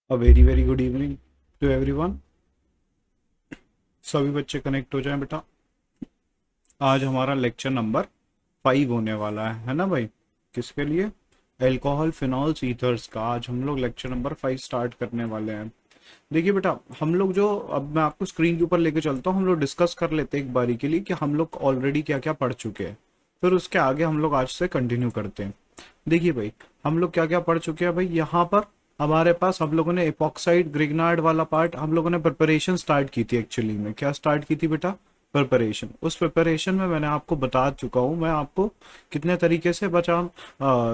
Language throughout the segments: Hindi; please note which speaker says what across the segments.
Speaker 1: A very very good evening to everyone. सभी बच्चे कनेक्ट हो जाएं बेटा। आज हमारा लेक्चर नंबर 5 होने वाला है ना भाई। किसके लिए? अल्कोहल फिनॉल्स ईथर्स का आज हम लोग लेक्चर नंबर 5 स्टार्ट करने वाले हैं। देखिए बेटा, हम लोग जो अब मैं आपको स्क्रीन के ऊपर लेके चलता हूँ, हम लोग डिस्कस कर लेते हैं एक बारी के लिए कि हम लोग ऑलरेडी क्या क्या पढ़ चुके हैं। फिर उसके आगे हम लोग आज से कंटिन्यू करते हैं। देखिए भाई, हम लोग क्या क्या पढ़ चुके हैं भाई। यहाँ पर हमारे पास हम लोगों ने एपॉक्साइड ग्रिग्नार्ड वाला पार्ट हम लोगों ने प्रिपरेशन स्टार्ट की थी। एक्चुअली में क्या स्टार्ट की थी बेटा? प्रिपरेशन। उस प्रिपरेशन में मैंने आपको बता चुका हूँ मैं आपको कितने तरीके से बचा।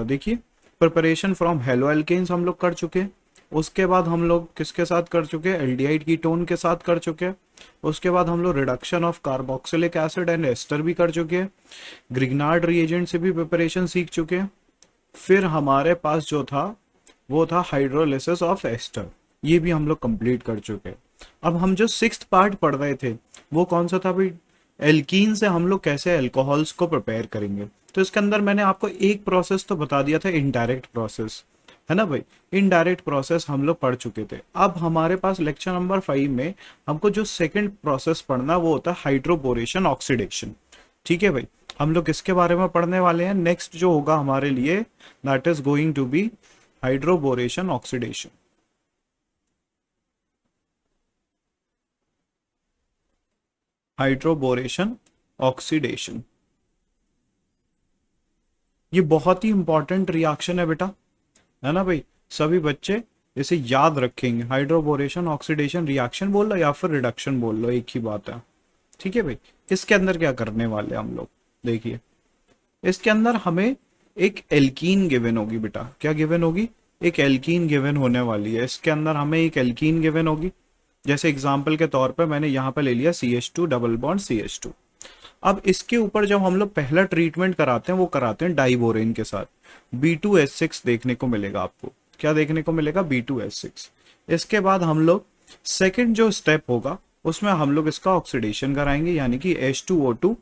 Speaker 1: देखिए, प्रिपरेशन फ्रॉम हेलो एल्केन्स हम लोग कर चुके हैं। उसके बाद हम लोग किसके साथ कर चुके हैं? एल्डिहाइड कीटोन के साथ कर चुके हैं। उसके बाद हम लोग reduction of carboxylic acid and ester भी कर चुके हैं। ग्रिग्नार्ड रिएजेंट से भी प्रिपरेशन सीख चुके हैं। फिर हमारे पास जो था वो था हाइड्रोलिसिस ऑफ एस्टर, ये भी हम लोग कंप्लीट कर चुके हैं। अब हम जो सिक्स्थ पार्ट पढ़ रहे थे वो कौन सा था भाई? एल्कीन से हम लोग कैसे अल्कोहल्स को प्रिपेयर करेंगे। तो इसके अंदर मैंने आपको एक प्रोसेस तो बता दिया था, इनडायरेक्ट प्रोसेस, है ना भाई। इनडायरेक्ट प्रोसेस हम लोग पढ़ चुके थे। अब हमारे पास लेक्चर नंबर 5 में हमको जो सेकंड प्रोसेस पढ़ना वो होता है हाइड्रोबोरेशन ऑक्सीडेशन। ठीक है भाई, हम लोग किसके बारे में पढ़ने वाले हैं? नेक्स्ट जो होगा हमारे लिए, that is going to be hydroboration oxidation. Hydroboration oxidation ये बहुत ही इंपॉर्टेंट रिएक्शन है बेटा, है ना भाई। सभी बच्चे इसे याद रखेंगे। हाइड्रोबोरेशन ऑक्सीडेशन रिएक्शन बोल लो या फिर रिडक्शन बोल लो, एक ही बात है। ठीक है भाई। इसके अंदर क्या करने वाले हम लोग, देखिए, इसके अंदर हमें एक एल्कीन गिवन होगी बेटा। क्या गिवन होगी? एक एल्कीन गिवन होने वाली है। इसके अंदर हमें एक एल्कीन गिवन होगी। जैसे एग्जाम्पल के तौर पे मैंने यहाँ पे ले लिया CH2 डबल बॉन्ड CH2। अब इसके ऊपर जब हम लोग पहला ट्रीटमेंट कराते हैं वो कराते हैं डाइबोरेन के साथ। B2S6 देखने को मिलेगा आपको। क्या देखने को मिलेगा? B2S6। इसके बाद हम लोग सेकेंड जो स्टेप होगा उसमें हम लोग इसका ऑक्सीडेशन कराएंगे, यानी कि H2O2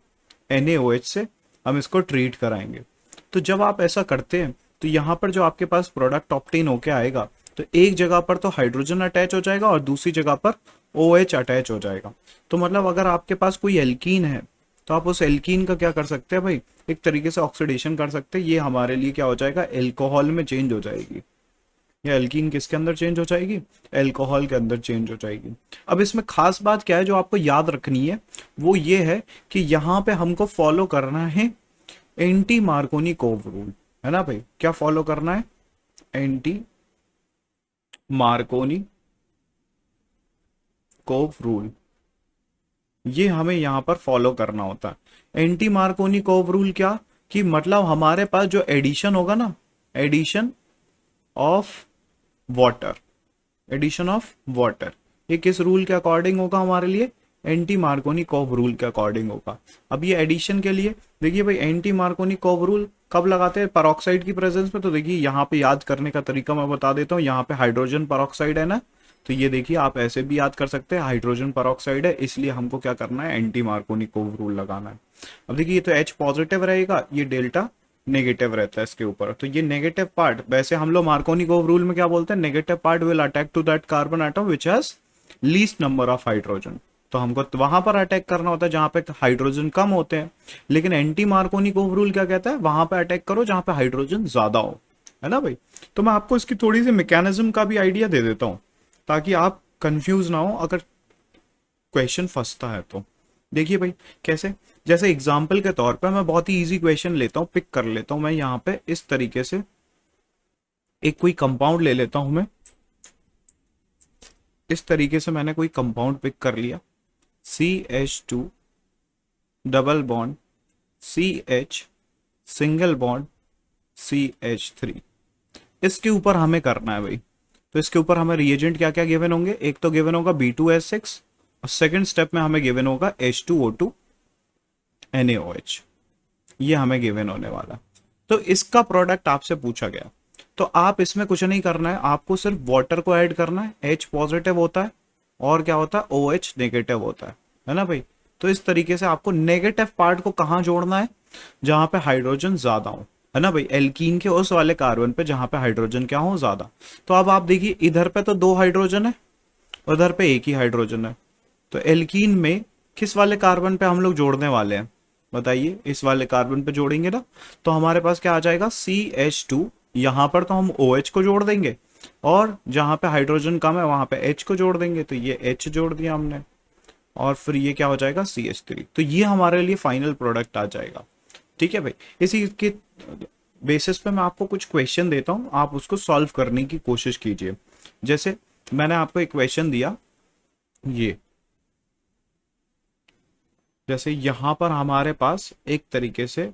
Speaker 1: NaOH से हम इसको ट्रीट कराएंगे। तो जब आप ऐसा करते हैं तो यहाँ पर जो आपके पास प्रोडक्ट ऑप्टेन होके आएगा, तो एक जगह पर तो हाइड्रोजन अटैच हो जाएगा और दूसरी जगह पर OH अटैच हो जाएगा। तो मतलब अगर आपके पास कोई एल्कीन है तो आप उस एल्कीन का क्या कर सकते हैं भाई? एक तरीके से ऑक्सीडेशन कर सकते हैं। ये हमारे लिए क्या हो जाएगा? एल्कोहल में चेंज हो जाएगी। या एल्कीन किसके अंदर चेंज हो जाएगी? एल्कोहल के अंदर चेंज हो जाएगी। अब इसमें खास बात क्या है जो आपको याद रखनी है, वो ये है कि यहाँ पे हमको फॉलो करना है एंटी मार्कोनी कोव रूल, है ना भाई। क्या फॉलो करना है? एंटी मार्कोनी कोव रूल, ये हमें यहाँ पर फॉलो करना होता है। एंटी मार्कोनी कोव रूल क्या कि मतलब हमारे पास जो एडिशन होगा ना, addition of water, addition of water, ये किस रूल के अकॉर्डिंग होगा हमारे लिए? एंटी मार्कोनी कोव रूल के अकॉर्डिंग होगा। अब ये एडिशन के लिए देखिए भाई, एंटी मार्कोनी कोव रूल कब लगाते हैं? पेरोक्साइड की प्रेजेंस में। तो देखिए यहाँ पे याद करने का तरीका मैं बता देता हूँ। यहाँ पे हाइड्रोजन पेरोक्साइड है ना, तो ये देखिए आप ऐसे भी याद कर सकते हैं, हाइड्रोजन पेरोक्साइड है, इसलिए हमको क्या करना है? एंटी मार्कोनी कोव रूल लगाना है। अब देखिए, ये तो H पॉजिटिव रहेगा, ये डेल्टा नेगेटिव रहता है इसके ऊपर। तो ये नेगेटिव पार्ट, वैसे हम लोग मार्कोनी कोव रूल में क्या बोलते हैं? Negative part will attack to that carbon atom which has least number of hydrogen. तो हमको वहां पर अटैक करना होता है जहां पे हाइड्रोजन कम होते हैं। लेकिन एंटी मार्कोनी कोव रूल क्या कहता है? वहां पे अटैक करो जहां पे हाइड्रोजन ज्यादा हो, है ना भाई। तो मैं आपको इसकी थोड़ी सी मैकेनिज्म का भी आइडिया दे देता हूं ताकि आप कंफ्यूज ना हो अगर क्वेश्चन फंसता है तो। देखिए भाई कैसे, जैसे एग्जाम्पल के तौर पर मैं बहुत ही इजी क्वेश्चन लेता हूँ, पिक कर लेता हूँ मैं यहाँ पे इस तरीके से। एक कोई कंपाउंड ले लेता हूं मैं, इस तरीके से मैंने कोई कंपाउंड पिक कर लिया, CH2 double bond CH single bond CH3। इसके ऊपर हमें करना है भाई। तो इसके ऊपर हमें रिएजेंट क्या क्या गिवन होंगे? एक तो गिवन होगा B2S6 और सेकंड स्टेप में हमें गिवन होगा H2O2 NaOH, ये हमें गिवन होने वाला। तो इसका प्रोडक्ट आपसे पूछा गया, तो आप इसमें कुछ नहीं करना है, आपको सिर्फ वाटर को ऐड करना है। H पॉजिटिव होता है और क्या होता है? OH नेगेटिव होता है ना भाई। तो इस तरीके से आपको नेगेटिव पार्ट को कहाँ जोड़ना है? जहां पे हाइड्रोजन ज्यादा हो, है ना भाई, एल्कीन के उस वाले कार्बन पे जहां पे हाइड्रोजन क्या हो ज्यादा। तो अब आप देखिए इधर पे तो 2 हाइड्रोजन है, उधर पे एक ही हाइड्रोजन है। तो एल्कीन में किस वाले कार्बन पे हम लोग जोड़ने वाले हैं बताइए, इस वाले कार्बन पे जोड़ेंगे ना। तो हमारे पास क्या आ जाएगा CH2, यहां पर तो हम OH को जोड़ देंगे, और जहां पे हाइड्रोजन कम है वहां पे H को जोड़ देंगे, तो ये H जोड़ दिया हमने, और फिर ये क्या हो जाएगा CH3। तो ये हमारे लिए फाइनल प्रोडक्ट आ जाएगा। ठीक है भाई, इसी के बेसिस पे मैं आपको कुछ क्वेश्चन देता हूं, आप उसको सॉल्व करने की कोशिश कीजिए। जैसे मैंने आपको एक क्वेश्चन दिया, ये जैसे यहां पर हमारे पास एक तरीके से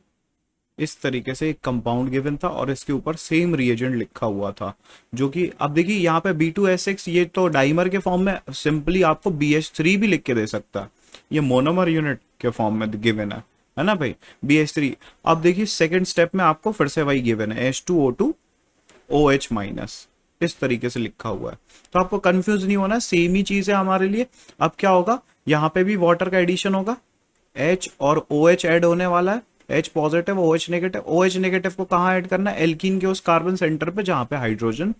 Speaker 1: इस तरीके से एक कंपाउंड गिवन था और इसके ऊपर सेम रिएजेंट लिखा हुआ था, जो कि अब देखिए यहाँ पे B2S6 ये तो डाइमर के फॉर्म में, सिंपली आपको BH3 भी लिख के दे सकता है, ये मोनोमर यूनिट के फॉर्म में गिवन है ना भाई, BH3। अब देखिए सेकंड स्टेप में आपको फिर से वही गिवन है, H2O2 OH माइनस, इस तरीके से लिखा हुआ है। तो आपको कंफ्यूज नहीं होना, सेम ही चीज है हमारे लिए। अब क्या होगा, यहाँ पे भी वाटर का एडिशन होगा, H और OH ऐड होने वाला है, H positive OH negative. OH negative को कहाँ ऐड करना है, एल्कीन के उस कार्बन सेंटर पे जहां पे हाइड्रोजन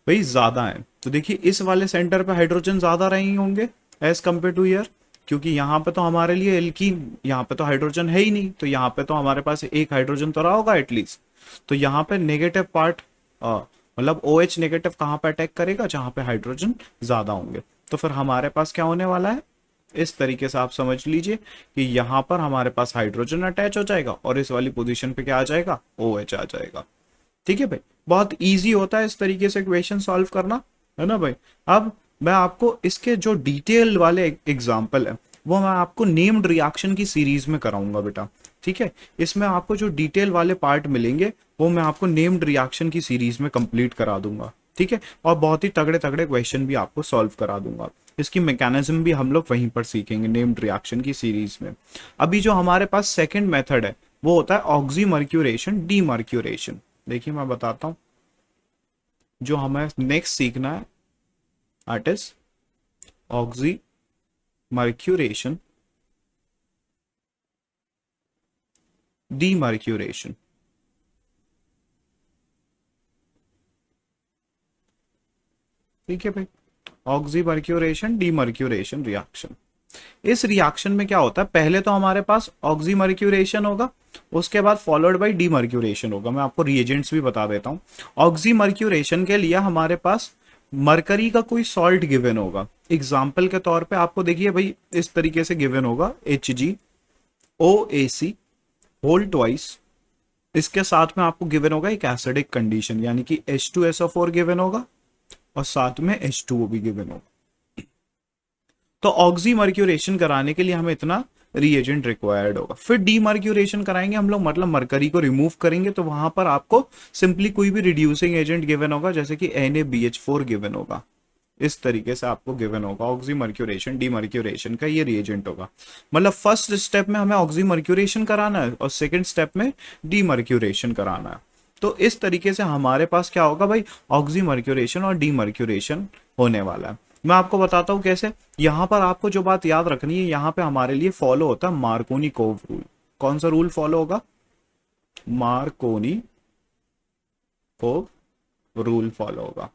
Speaker 1: भाई ज्यादा है। तो देखिए इस वाले सेंटर पे हाइड्रोजन ज्यादा रहे होंगे एज कम्पेयर टू ईयर, क्योंकि यहाँ पे तो हमारे लिए एल्कीन, यहाँ पे तो हाइड्रोजन है ही नहीं, तो यहाँ पे तो हमारे पास एक हाइड्रोजन तो रहा होगा एटलीस्ट। तो यहाँ पे नेगेटिव पार्ट, मतलब OH नेगेटिव कहाँ पे अटैक करेगा, जहां पे हाइड्रोजन ज्यादा होंगे। तो फिर हमारे पास क्या होने वाला है, इस तरीके से आप समझ लीजिए कि यहां पर हमारे पास हाइड्रोजन अटैच हो जाएगा और इस वाली पोजीशन पे क्या आ जाएगा, OH आ जाएगा। ठीक है भाई, बहुत इजी होता है इस तरीके से क्वेश्चन सॉल्व करना, है ना भाई। अब मैं आपको इसके जो डिटेल वाले एग्जाम्पल है वो मैं आपको नेम्ड रिएक्शन की सीरीज में कराऊंगा बेटा। ठीक है, इसमें आपको जो डिटेल वाले पार्ट मिलेंगे वो मैं आपको नेम्ड रिएक्शन की सीरीज में कंप्लीट करा दूंगा। ठीक है, और बहुत ही तगड़े तगड़े क्वेश्चन भी आपको सॉल्व करा दूंगा। इसकी मैकेनिज्म भी हम लोग वहीं पर सीखेंगे नेम्ड रिएक्शन की सीरीज में। अभी जो हमारे पास सेकंड मेथड है वो होता है ऑक्सीमर्क्यूरेशन डीमर्क्यूरेशन। देखिए मैं बताता हूं, जो हमें नेक्स्ट सीखना है दैट इज ऑक्सीमर्क्यूरेशन डीमर्क्यूरेशन। ठीक है भाई, ऑक्सीमर्क्यूरेशन डीमर्क्यूरेशन रिएक्शन। इस रिएक्शन में क्या होता है, पहले तो हमारे पास ऑक्सीमर्क्यूरेशन होगा, उसके बाद फॉलोड बाय डीमर्क्यूरेशन होगा। मैं आपको रिएजेंट्स भी बता देता हूं। ऑक्सीमर्क्यूरेशन के लिए हमारे पास मरकरी का कोई सॉल्ट गिवन होगा। एग्जाम्पल के तौर पे आपको देखिए भाई इस तरीके से गिवन होगा HgOAc होल ट्वाइस, इसके साथ में आपको गिवन होगा एक एसिडिक कंडीशन, यानी कि H2SO4 गिवन होगा और साथ में H2O भी गिवन होगा। तो ऑक्सीमर्क्यूरेशन कराने के लिए हमें इतना रिएजेंट रिक्वायर्ड होगा। फिर डीमर्क्यूरेशन कराएंगे हम लोग, मतलब मरकरी को रिमूव करेंगे, तो वहां पर आपको सिंपली कोई भी रिड्यूसिंग एजेंट गिवन होगा, जैसे कि NaBH4 गिवन होगा। इस तरीके से आपको गिवन होगा ऑक्सीमर्क्यूरेशन डीमर्क्यूरेशन का ये रिएजेंट होगा। मतलब फर्स्ट स्टेप में हमें ऑक्सीमर्क्यूरेशन कराना है और सेकंड स्टेप में डीमर्क्यूरेशन कराना है। तो इस तरीके से हमारे पास क्या होगा भाई, ऑक्सीमर्क्यूरेशन और डीमर्क्यूरेशन होने वाला है। मैं आपको बताता हूं कैसे। यहां पर आपको जो बात याद रखनी है, यहां पे हमारे लिए फॉलो होता है मार्कोनी कोव रूल। कौन सा रूल फॉलो होगा, मार्कोनी कोव रूल फॉलो होगा।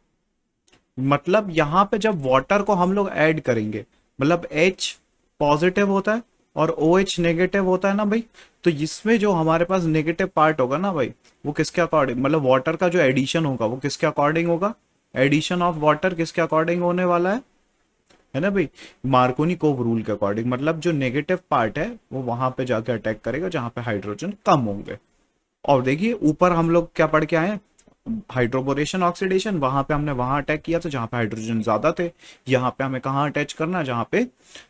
Speaker 1: मतलब यहां पे जब वाटर को हम लोग ऐड करेंगे, मतलब H पॉजिटिव होता है और OH नेगेटिव होता है ना भाई, तो इसमें जो हमारे पास नेगेटिव पार्ट होगा ना भाई, वो किसके अकॉर्डिंग, मतलब वाटर का जो एडिशन होगा वो किसके अकॉर्डिंग होगा, एडिशन ऑफ वाटर किसके अकॉर्डिंग होने वाला है ना भाई, मार्कोनी कोव रूल के अकॉर्डिंग। मतलब जो नेगेटिव पार्ट है वो वहां पे जाके अटैक करेगा जहां पे हाइड्रोजन कम होंगे। और देखिए ऊपर हम लोग क्या पढ़ के आए, हाइड्रोबोरेशन ऑक्सीडेशन, वहां पे हमने वहां अटैक किया था जहां पे हाइड्रोजन ज्यादा थे। यहाँ पे हमें कहाँ अटैच करना है, जहां पे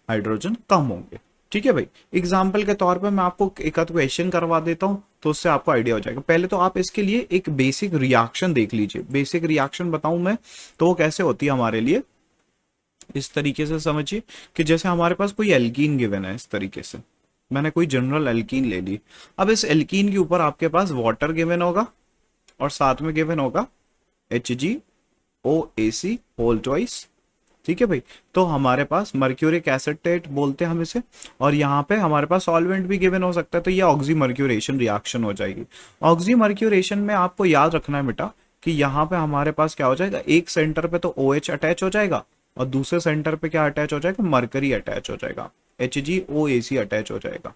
Speaker 1: हाइड्रोजन कम होंगे। ठीक है भाई, एग्जाम्पल के तौर पे मैं आपको एक आध क्वेश्चन करवा देता हूँ तो उससे आपको आइडिया हो जाएगा। पहले तो आप इसके लिए एक बेसिक रिएक्शन देख लीजिए। बेसिक रिएक्शन बताऊं मैं तो वो कैसे होती है हमारे लिए, इस तरीके से समझिए कि जैसे हमारे पास कोई एल्कीन गिवन है, इस तरीके से मैंने कोई जनरल एल्कीन ले ली। अब इस एल्कीन के ऊपर आपके पास वाटर गिवन होगा और साथ में गिवन होगा HgOAc होल ट्वाइस, ठीक है भाई। तो हमारे पास मर्क्यूरिक एसिटेट बोलते हैं हम इसे, और यहाँ पे हमारे पास सॉल्वेंट भी गिवन हो सकता है, तो ये ऑक्सीमर्क्यूरेशन रिएक्शन हो जाएगी। ऑक्सीमर्क्यूरेशन में आपको याद रखना है बेटा कि यहाँ पे हमारे पास क्या हो जाएगा, एक सेंटर पे तो OH अटैच हो जाएगा और दूसरे सेंटर पे क्या अटैच हो जाएगा, मरकरी अटैच हो जाएगा, HgOAc अटैच हो जाएगा,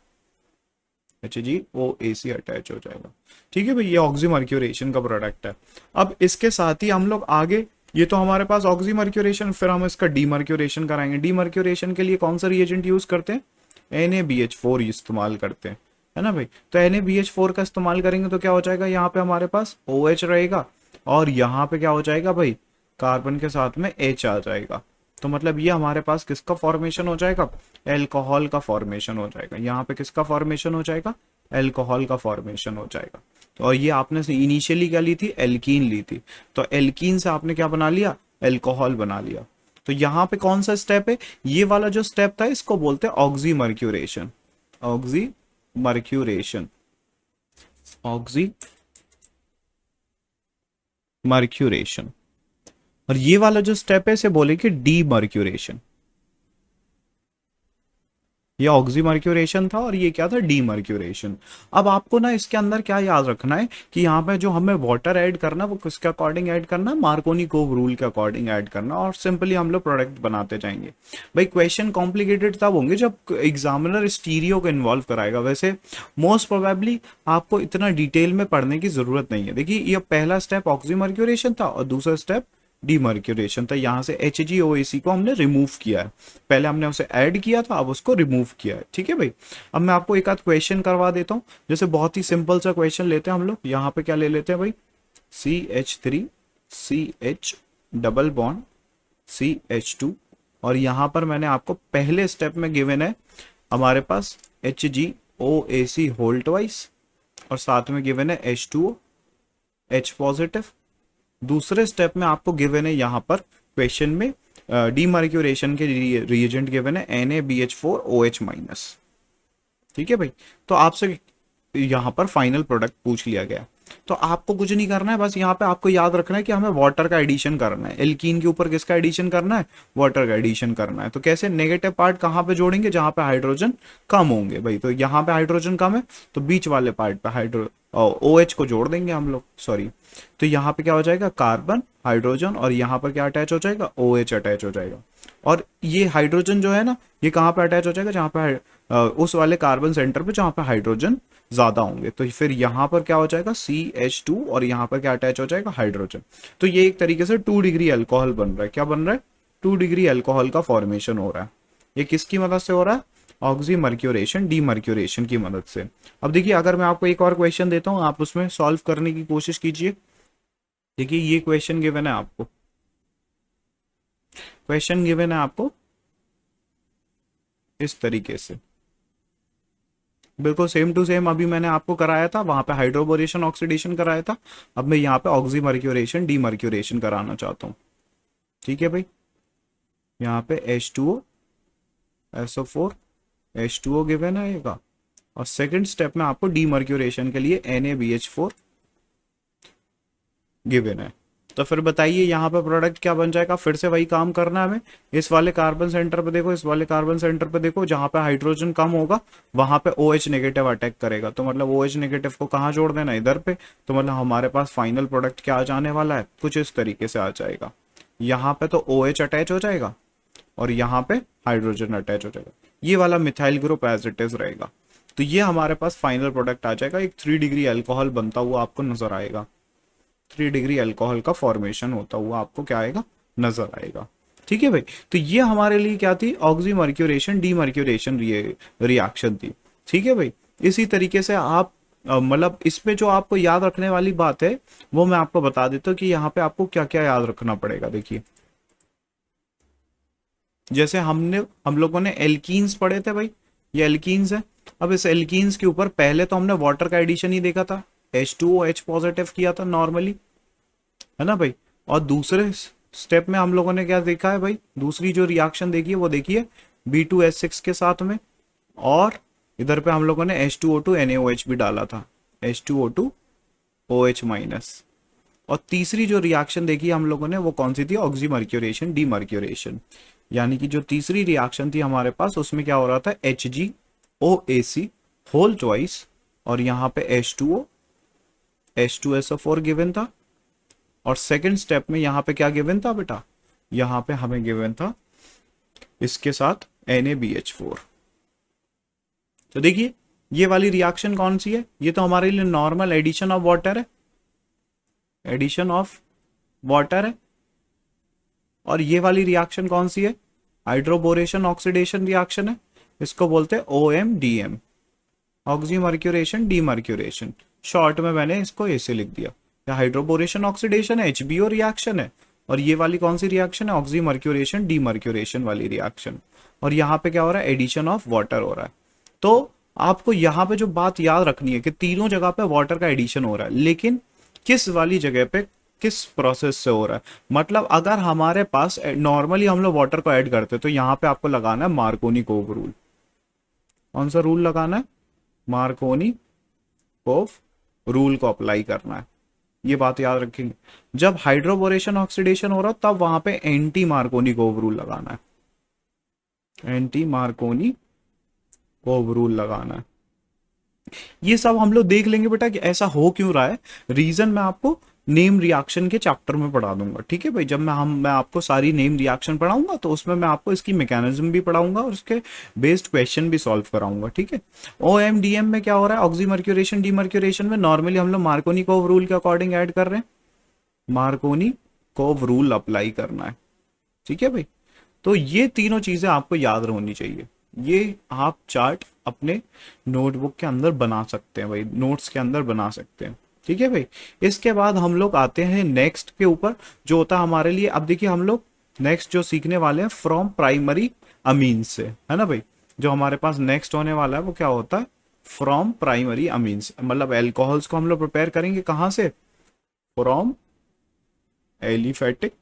Speaker 1: HgOAc अटैच हो जाएगा। ठीक है भाई, ये ऑक्सीमर्क्यूरेशन का प्रोडक्ट है। अब इसके साथ ही हम लोग आगे, ये तो हमारे पास ऑक्सीमर्क्यूरेशन, फिर हम इसका डीमर्क्यूरेशन कराएंगे। डीमर्क्यूरेशन के लिए कौन सा रिएजेंट यूज करते हैं, NaBH4 इस्तेमाल करते हैं, है ना भाई। तो NaBH4 का इस्तेमाल करेंगे तो क्या हो जाएगा, यहाँ पे हमारे पास OH रहेगा और यहाँ पे क्या हो जाएगा भाई, कार्बन के साथ में H आ जाएगा। तो मतलब ये हमारे पास किसका फॉर्मेशन हो जाएगा, एल्कोहल का फॉर्मेशन हो जाएगा। यहाँ पे किसका फॉर्मेशन हो जाएगा, एल्कोहल का फॉर्मेशन हो जाएगा। तो और ये आपने इनिशियली क्या ली थी, एल्कीन ली थी, तो एल्कीन से आपने क्या बना लिया, एल्कोहल बना लिया। तो यहाँ पे कौन सा स्टेप है, ये वाला जो स्टेप था इसको बोलते हैं ऑक्सीमर्क्यूरेशन, ऑक्सीमर्क्यूरेशन, ऑक्सीमर्क्यूरेशन। और ये वाला जो स्टेप है इसे बोलेंगे डीमर्क्यूरेशन। ये ऑक्सीमर्क्यूरेशन था और ये क्या था, डीमर्क्यूरेशन। अब आपको ना इसके अंदर क्या याद रखना है कि यहाँ पे जो हमें वाटर ऐड करना वो किसके अकॉर्डिंग ऐड करना, मार्कोनी-कोव रूल के अकॉर्डिंग ऐड करना, और सिंपली हम लोग प्रोडक्ट बनाते जाएंगे। भाई क्वेश्चन कॉम्प्लिकेटेड तब होंगे जब एग्जामिनर स्टीरियो को इन्वॉल्व कराएगा। वैसे मोस्ट प्रोबेबली आपको इतना डिटेल में पढ़ने की जरूरत नहीं है। देखिए ये पहला स्टेप ऑक्सीमर्क्यूरेशन था और दूसरा स्टेप डीमर्क्यूरेशन था। यहाँ से HgOAc को हमने रिमूव किया है, पहले हमने उसे ऐड किया था, अब उसको रिमूव किया है। ठीक है भाई, अब मैं आपको एक आध क्वेश्चन करवा देता हूँ। जैसे बहुत ही सिंपल सा क्वेश्चन लेते हैं हम लोग। यहाँ पे क्या ले लेते हैं भाई, CH3CH डबल बॉन्ड CH2, और यहाँ पर मैंने आपको पहले स्टेप में गिवन है हमारे पास HgOAc होल ट्वाइस, और साथ में गिवन है H2O H पॉजिटिव। दूसरे स्टेप में आपको गिवन है यहाँ पर क्वेश्चन में डीमर्क्यूरेशन के रिएजेंट गिवन है NaBH4OH माइनस। ठीक है भाई, तो आपसे यहाँ पर फाइनल प्रोडक्ट पूछ लिया गया, तो आपको कुछ नहीं करना है, बस यहाँ पे आपको याद रखना है कि हमें वाटर का एडिशन करना है। एल्कीन के ऊपर किसका एडिशन करना है, वाटर का एडिशन करना है। तो कैसे, नेगेटिव पार्ट कहाँ पे जोड़ेंगे, जहां पे हाइड्रोजन कम होंगे भाई। तो यहाँ पे हाइड्रोजन कम है तो बीच वाले पार्ट पे OH को जोड़ देंगे हम लोग, सॉरी। तो यहाँ पे क्या हो जाएगा, कार्बन हाइड्रोजन, और यहाँ पर क्या अटैच हो जाएगा, OH अटैच हो जाएगा। और ये हाइड्रोजन जो है ना, ये कहाँ पे अटैच हो जाएगा, जहाँ पे उस वाले कार्बन सेंटर पे जहाँ पे हाइड्रोजन ज्यादा होंगे। तो फिर यहाँ पर क्या हो जाएगा, CH2, और यहाँ पर क्या अटैच हो जाएगा, हाइड्रोजन। तो ये एक तरीके से 2 डिग्री अल्कोहल बन रहा है। क्या बन रहा है, 2 डिग्री अल्कोहल का फॉर्मेशन हो रहा है। ये किसकी मदद से हो रहा है, ऑक्सीमर्क्यूरेशन डीमर्क्यूरेशन की मदद से। अब देखिए, अगर मैं आपको एक और क्वेश्चन देता हूँ, आप उसमें सॉल्व करने की कोशिश कीजिए। देखिए ये क्वेश्चन गिवन है आपको, क्वेश्चन गिवन है आपको इस तरीके से, बिल्कुल सेम टू सेम अभी मैंने आपको कराया था, वहां पे हाइड्रोबोरेशन ऑक्सीडेशन कराया था। अब मैं यहाँ पे ऑक्सीमर्क्यूरेशन डीमर्क्यूरेशन कराना चाहता हूँ। ठीक है भाई, यहाँ पे H2O SO4 H2O गिवन आएगा, और सेकंड स्टेप में आपको डीमर्क्यूरेशन के लिए NaBH4 गिवन है। तो फिर बताइए यहाँ पे प्रोडक्ट क्या बन जाएगा, फिर से वही काम करना है हमें। इस वाले कार्बन सेंटर पे देखो, इस वाले कार्बन सेंटर पे देखो, जहां पे हाइड्रोजन कम होगा वहां पे OH नेगेटिव अटैक करेगा। तो मतलब OH नेगेटिव को कहाँ जोड़ देना, इधर पे। तो मतलब हमारे पास फाइनल प्रोडक्ट क्या आ जाने वाला है, कुछ इस तरीके से आ जाएगा। यहाँ पे तो OH अटैच हो जाएगा और यहाँ पे हाइड्रोजन अटैच हो जाएगा। ये वाला methyl group as it is रहेगा। तो ये हमारे पास फाइनल प्रोडक्ट आ जाएगा। एक 3 डिग्री अल्कोहल बनता हुआ आपको नजर आएगा, 3 डिग्री अल्कोहल का फॉर्मेशन होता हुआ आपको क्या आएगा, नजर आएगा। ठीक है भाई, तो ये हमारे लिए क्या थी, ऑक्सीमर्क्यूरेशन डीमर्क्यूरेशन रिएक्शन थी। ठीक है भाई, इसी तरीके से आप मतलब इसमें जो आपको याद रखने वाली बात है वो मैं आपको बता देता हूँ कि यहाँ पे आपको क्या क्या याद रखना पड़ेगा। देखिए जैसे हम लोगों ने एल्कीन्स पढ़े थे भाई, ये एल्कीन्स है। अब इस एल्कीन्स के ऊपर पहले तो हमने वाटर का एडिशन ही देखा था, H2O H पॉजिटिव किया था नॉर्मली, है ना भाई। और दूसरे स्टेप में हम लोगों ने क्या देखा है भाई, दूसरी जो रिएक्शन देखी है वो देखिए B2H6 के साथ में, और इधर पे हम लोगों ने H2O2 NaOH भी डाला था, H2O2 OH माइनस। और तीसरी जो रिएक्शन देखी हम लोगों ने वो कौन सी थी, ऑक्सीमर्क्यूरेशन डीमर्क्यूरेशन। यानी कि जो तीसरी रिएक्शन थी हमारे पास उसमें क्या हो रहा था, HgOAc होल ट्वाइस, और यहाँ पे H2O H2SO4 गिवन था, और सेकंड स्टेप में यहाँ पे क्या गिवन था बेटा, यहाँ पे हमें गिवन था इसके साथ NaBH4। तो देखिए ये वाली रिएक्शन कौन सी है, ये तो हमारे लिए नॉर्मल एडिशन ऑफ वाटर है, एडिशन ऑफ वाटर है। और ये वाली रिएक्शन कौन सी है, हाइड्रोबोरेशन ऑक्सीडेशन रिएक्शन है, इसको बोलते हैं OMDM, ऑक्सीमर्क्यूरेशन डीमर्क्यूरेशन। शॉर्ट में मैंने इसको ऐसे लिख दिया, हाइड्रोबोरेशन ऑक्सीडेशन है, HBO रिएक्शन है, और ये वाली कौन सी रिएक्शन है, ऑक्सीमर्क्यूरेशन डीमर्क्यूरेशन वाली रिएक्शन। और यहाँ पे क्या हो रहा है, एडिशन ऑफ वाटर हो रहा है। तो आपको यहाँ पे जो बात याद रखनी है कि तीनों जगह पे वाटर का एडिशन हो रहा है, लेकिन किस वाली जगह पे किस प्रोसेस से हो रहा है। मतलब अगर हमारे पास नॉर्मली हम लोग वाटर को ऐड करते हैं तो यहाँ पे आपको लगाना है मार्कोनी-कोव रूल। कौन सा रूल लगाना है, मार्कोनी-कोव रूल को अप्लाई करना है, ये बात याद रखेंगे। जब हाइड्रोबोरेशन ऑक्सीडेशन हो रहा है तब वहां पे एंटी मार्कोनी-कोव रूल लगाना है, एंटी मार्कोनी-कोव रूल लगाना है। ये सब हम लोग देख लेंगे बेटा कि ऐसा हो क्यों रहा है, रीजन मैं आपको नेम रिएक्शन के चैप्टर में पढ़ा दूंगा, ठीक है भाई। जब मैं आपको सारी नेम रिएक्शन पढ़ाऊंगा तो उसमें मैं आपको इसकी मैकेनिज्म भी पढ़ाऊंगा और उसके बेस्ड क्वेश्चन भी सॉल्व कराऊंगा, ठीक है। OMDM में क्या हो रहा है, ऑक्सीमर्क्यूरेशन डीमर्क्यूरेशन में नॉर्मली हम लोग मार्कोनी-कोव रूल के अकॉर्डिंग ऐड कर रहे हैं, मार्कोनी-कोव रूल अप्लाई करना है, ठीक है भाई। तो ये तीनों चीजें आपको याद होनी चाहिए। ये आप चार्ट अपने नोटबुक के अंदर बना सकते हैं भाई, नोट्स के अंदर बना सकते हैं, ठीक है भाई। इसके बाद हम लोग आते हैं नेक्स्ट के ऊपर, जो होता है हमारे लिए, अब देखिए हम लोग नेक्स्ट जो सीखने वाले हैं फ्रॉम प्राइमरी अमीन्स से, है ना भाई। जो हमारे पास नेक्स्ट होने वाला है वो क्या होता है, फ्रॉम प्राइमरी अमीन्स, मतलब एल्कोहल्स को हम लोग प्रिपेयर करेंगे कहाँ से, from aliphatic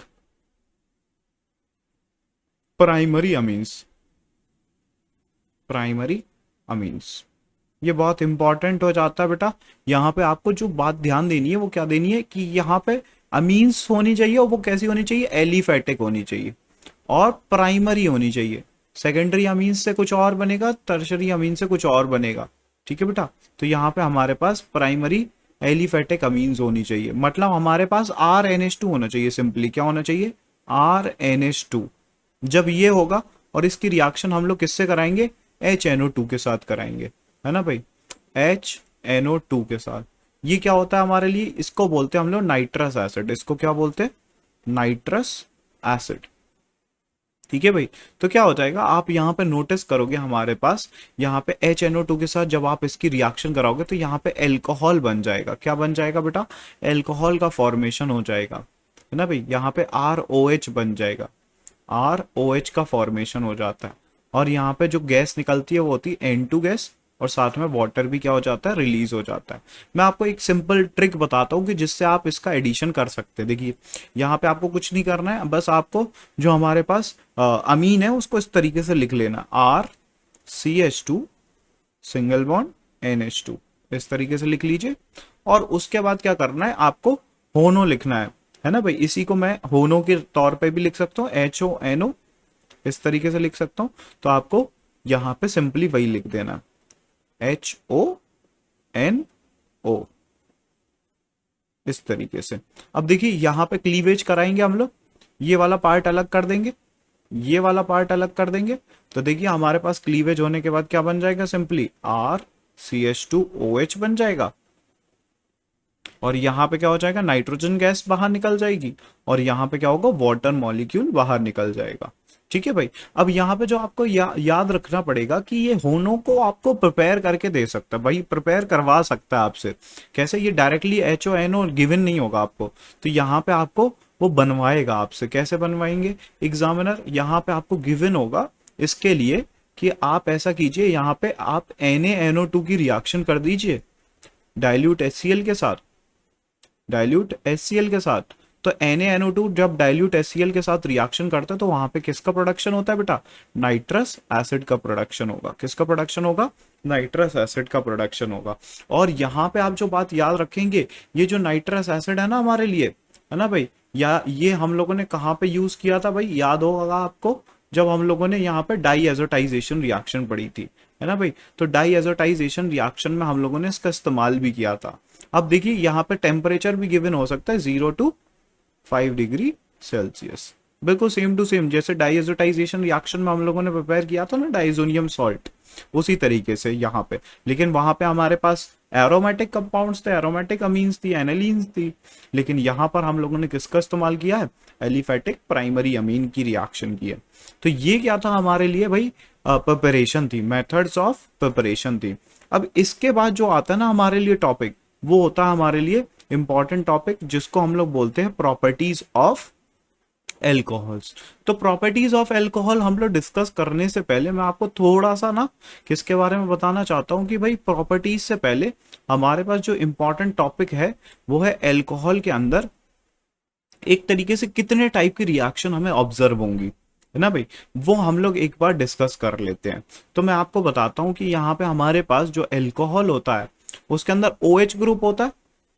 Speaker 1: primary amines, primary amines. ये बहुत इंपॉर्टेंट हो जाता है बेटा। यहाँ पे आपको जो बात ध्यान देनी है वो क्या देनी है कि यहाँ पे अमीन्स होनी चाहिए, और वो कैसी होनी चाहिए, एलिफेटिक होनी चाहिए और प्राइमरी होनी चाहिए। सेकेंडरी अमीन्स से कुछ और बनेगा, टर्शरी अमीन से कुछ और बनेगा, ठीक है बेटा। तो यहाँ पे हमारे पास प्राइमरी एलिफेटिक अमीन्स होनी चाहिए, मतलब हमारे पास RNH2 होना चाहिए। सिंपली क्या होना चाहिए, RNH2। जब ये होगा और इसकी रिएक्शन हम लोग किससे कराएंगे, HNO2 के साथ कराएंगे, है ना भाई, HNO2 के साथ। ये क्या होता है हमारे लिए, इसको बोलते हैं हम लोग नाइट्रस एसिड, इसको क्या बोलते हैं, नाइट्रस एसिड, ठीक है भाई। तो क्या हो जाएगा, आप यहाँ पे नोटिस करोगे हमारे पास यहाँ पे HNO2 के साथ जब आप इसकी रिएक्शन कराओगे तो यहाँ पे एल्कोहल बन जाएगा। क्या बन जाएगा बेटा, एल्कोहल का फॉर्मेशन हो जाएगा, है ना भाई। यहाँ पे ROH बन जाएगा, ROH का फॉर्मेशन हो जाता है, और यहाँ पे जो गैस निकलती है वो होती है N2 गैस, और साथ में वाटर भी क्या हो जाता है, रिलीज हो जाता है। मैं आपको एक सिंपल ट्रिक बताता हूँ कि जिससे आप इसका एडिशन कर सकते हैं। देखिए यहाँ पे आपको कुछ नहीं करना है, बस आपको जो हमारे पास अमीन है उसको इस तरीके से लिख लेना, RCH2 सिंगल बॉन्ड NH2, इस तरीके से लिख लीजिए। और उसके बाद क्या करना है, आपको होनो लिखना है ना भाई। इसी को मैं होनो के तौर पर भी लिख सकता हूँ, HONO, इस तरीके से लिख सकता हूँ। तो आपको यहाँ पे सिंपली वही लिख देना, HONO, इस तरीके से। अब देखिए यहाँ पे क्लीवेज कराएंगे हम लोग, ये वाला पार्ट अलग कर देंगे, ये वाला पार्ट अलग कर देंगे। तो देखिए हमारे पास क्लीवेज होने के बाद क्या बन जाएगा, सिंपली RCH2OH बन जाएगा, और यहाँ पे क्या हो जाएगा, नाइट्रोजन गैस बाहर निकल जाएगी, और यहाँ पे क्या होगा, वाटर मॉलिक्यूल बाहर निकल जाएगा, ठीक है भाई। अब यहाँ पे जो आपको याद रखना पड़ेगा कि ये होनो को आपको प्रिपेयर करके दे सकता है भाई, प्रिपेयर करवा सकता है आपसे। कैसे, ये डायरेक्टली HONO गिवन नहीं होगा आपको, तो यहाँ पे आपको वो बनवाएगा आपसे। कैसे बनवाएंगे, एग्जामिनर यहाँ पे आपको गिवन होगा इसके लिए कि आप ऐसा कीजिए, यहाँ पे आप NaNO2 की रिएक्शन कर दीजिए डाइल्यूट HCl के साथ, डाइल्यूट HCl के साथ। तो NaNO2 जब डाइल्यूट HCl के साथ रिएक्शन करता है तो वहां पे किसका प्रोडक्शन होता है बेटा, नाइट्रस एसिड का प्रोडक्शन होगा। किसका प्रोडक्शन होगा, नाइट्रस एसिड का प्रोडक्शन होगा। और यहाँ पे आप जो बात याद रखेंगे, ये जो नाइट्रस एसिड है ना हमारे लिए, है ना भाई। या ये हम लोगों ने कहाँ पे यूज किया था भाई, याद होगा आपको, जब हम लोगों ने यहाँ पे डाई एजोटाइजेशन रिएक्शन पढ़ी थी, है ना भाई। तो डाई एजोटाइजेशन रिएक्शन में हम लोगों ने इसका इस्तेमाल भी किया था। अब देखिए यहाँ पे टेम्परेचर भी गिवन हो सकता है 0 to 5 डिग्री सेल्सियस, बिल्कुल सेम टू सेम जैसे डाइएजोटाइजेशन रिएक्शन में हम लोगों ने प्रिपेयर किया था ना डाइजोनियम सॉल्ट, उसी तरीके से यहाँ पे। लेकिन वहां पे हमारे पास एरोमेटिक कंपाउंड्स थे, एरोमेटिक अमीन्स थी, एनालीन्स थी। लेकिन यहाँ पर हम लोगों ने किसका इस्तेमाल किया है, एलिफेटिक प्राइमरी अमीन की रिएक्शन की है। तो ये क्या था हमारे लिए भाई, प्रिपरेशन थी, मेथड्स ऑफ प्रिपरेशन थी। अब इसके बाद जो आता है ना हमारे लिए टॉपिक, वो होता है हमारे लिए इंपॉर्टेंट टॉपिक, जिसको हम लोग बोलते हैं प्रॉपर्टीज ऑफ एल्कोहल्स। तो प्रॉपर्टीज ऑफ एल्कोहल हम लोग डिस्कस करने से पहले मैं आपको थोड़ा सा ना किसके बारे में बताना चाहता हूं कि भाई प्रॉपर्टीज से पहले हमारे पास जो इंपॉर्टेंट टॉपिक है वो है एल्कोहल के अंदर एक तरीके से कितने टाइप की रिएक्शन हमें ऑब्जर्व होंगी, है ना भाई। वो हम लोग एक बार डिस्कस कर लेते हैं। तो मैं आपको बताता हूं कि यहाँ पे हमारे पास जो एल्कोहल होता है उसके अंदर OH ग्रुप होता है,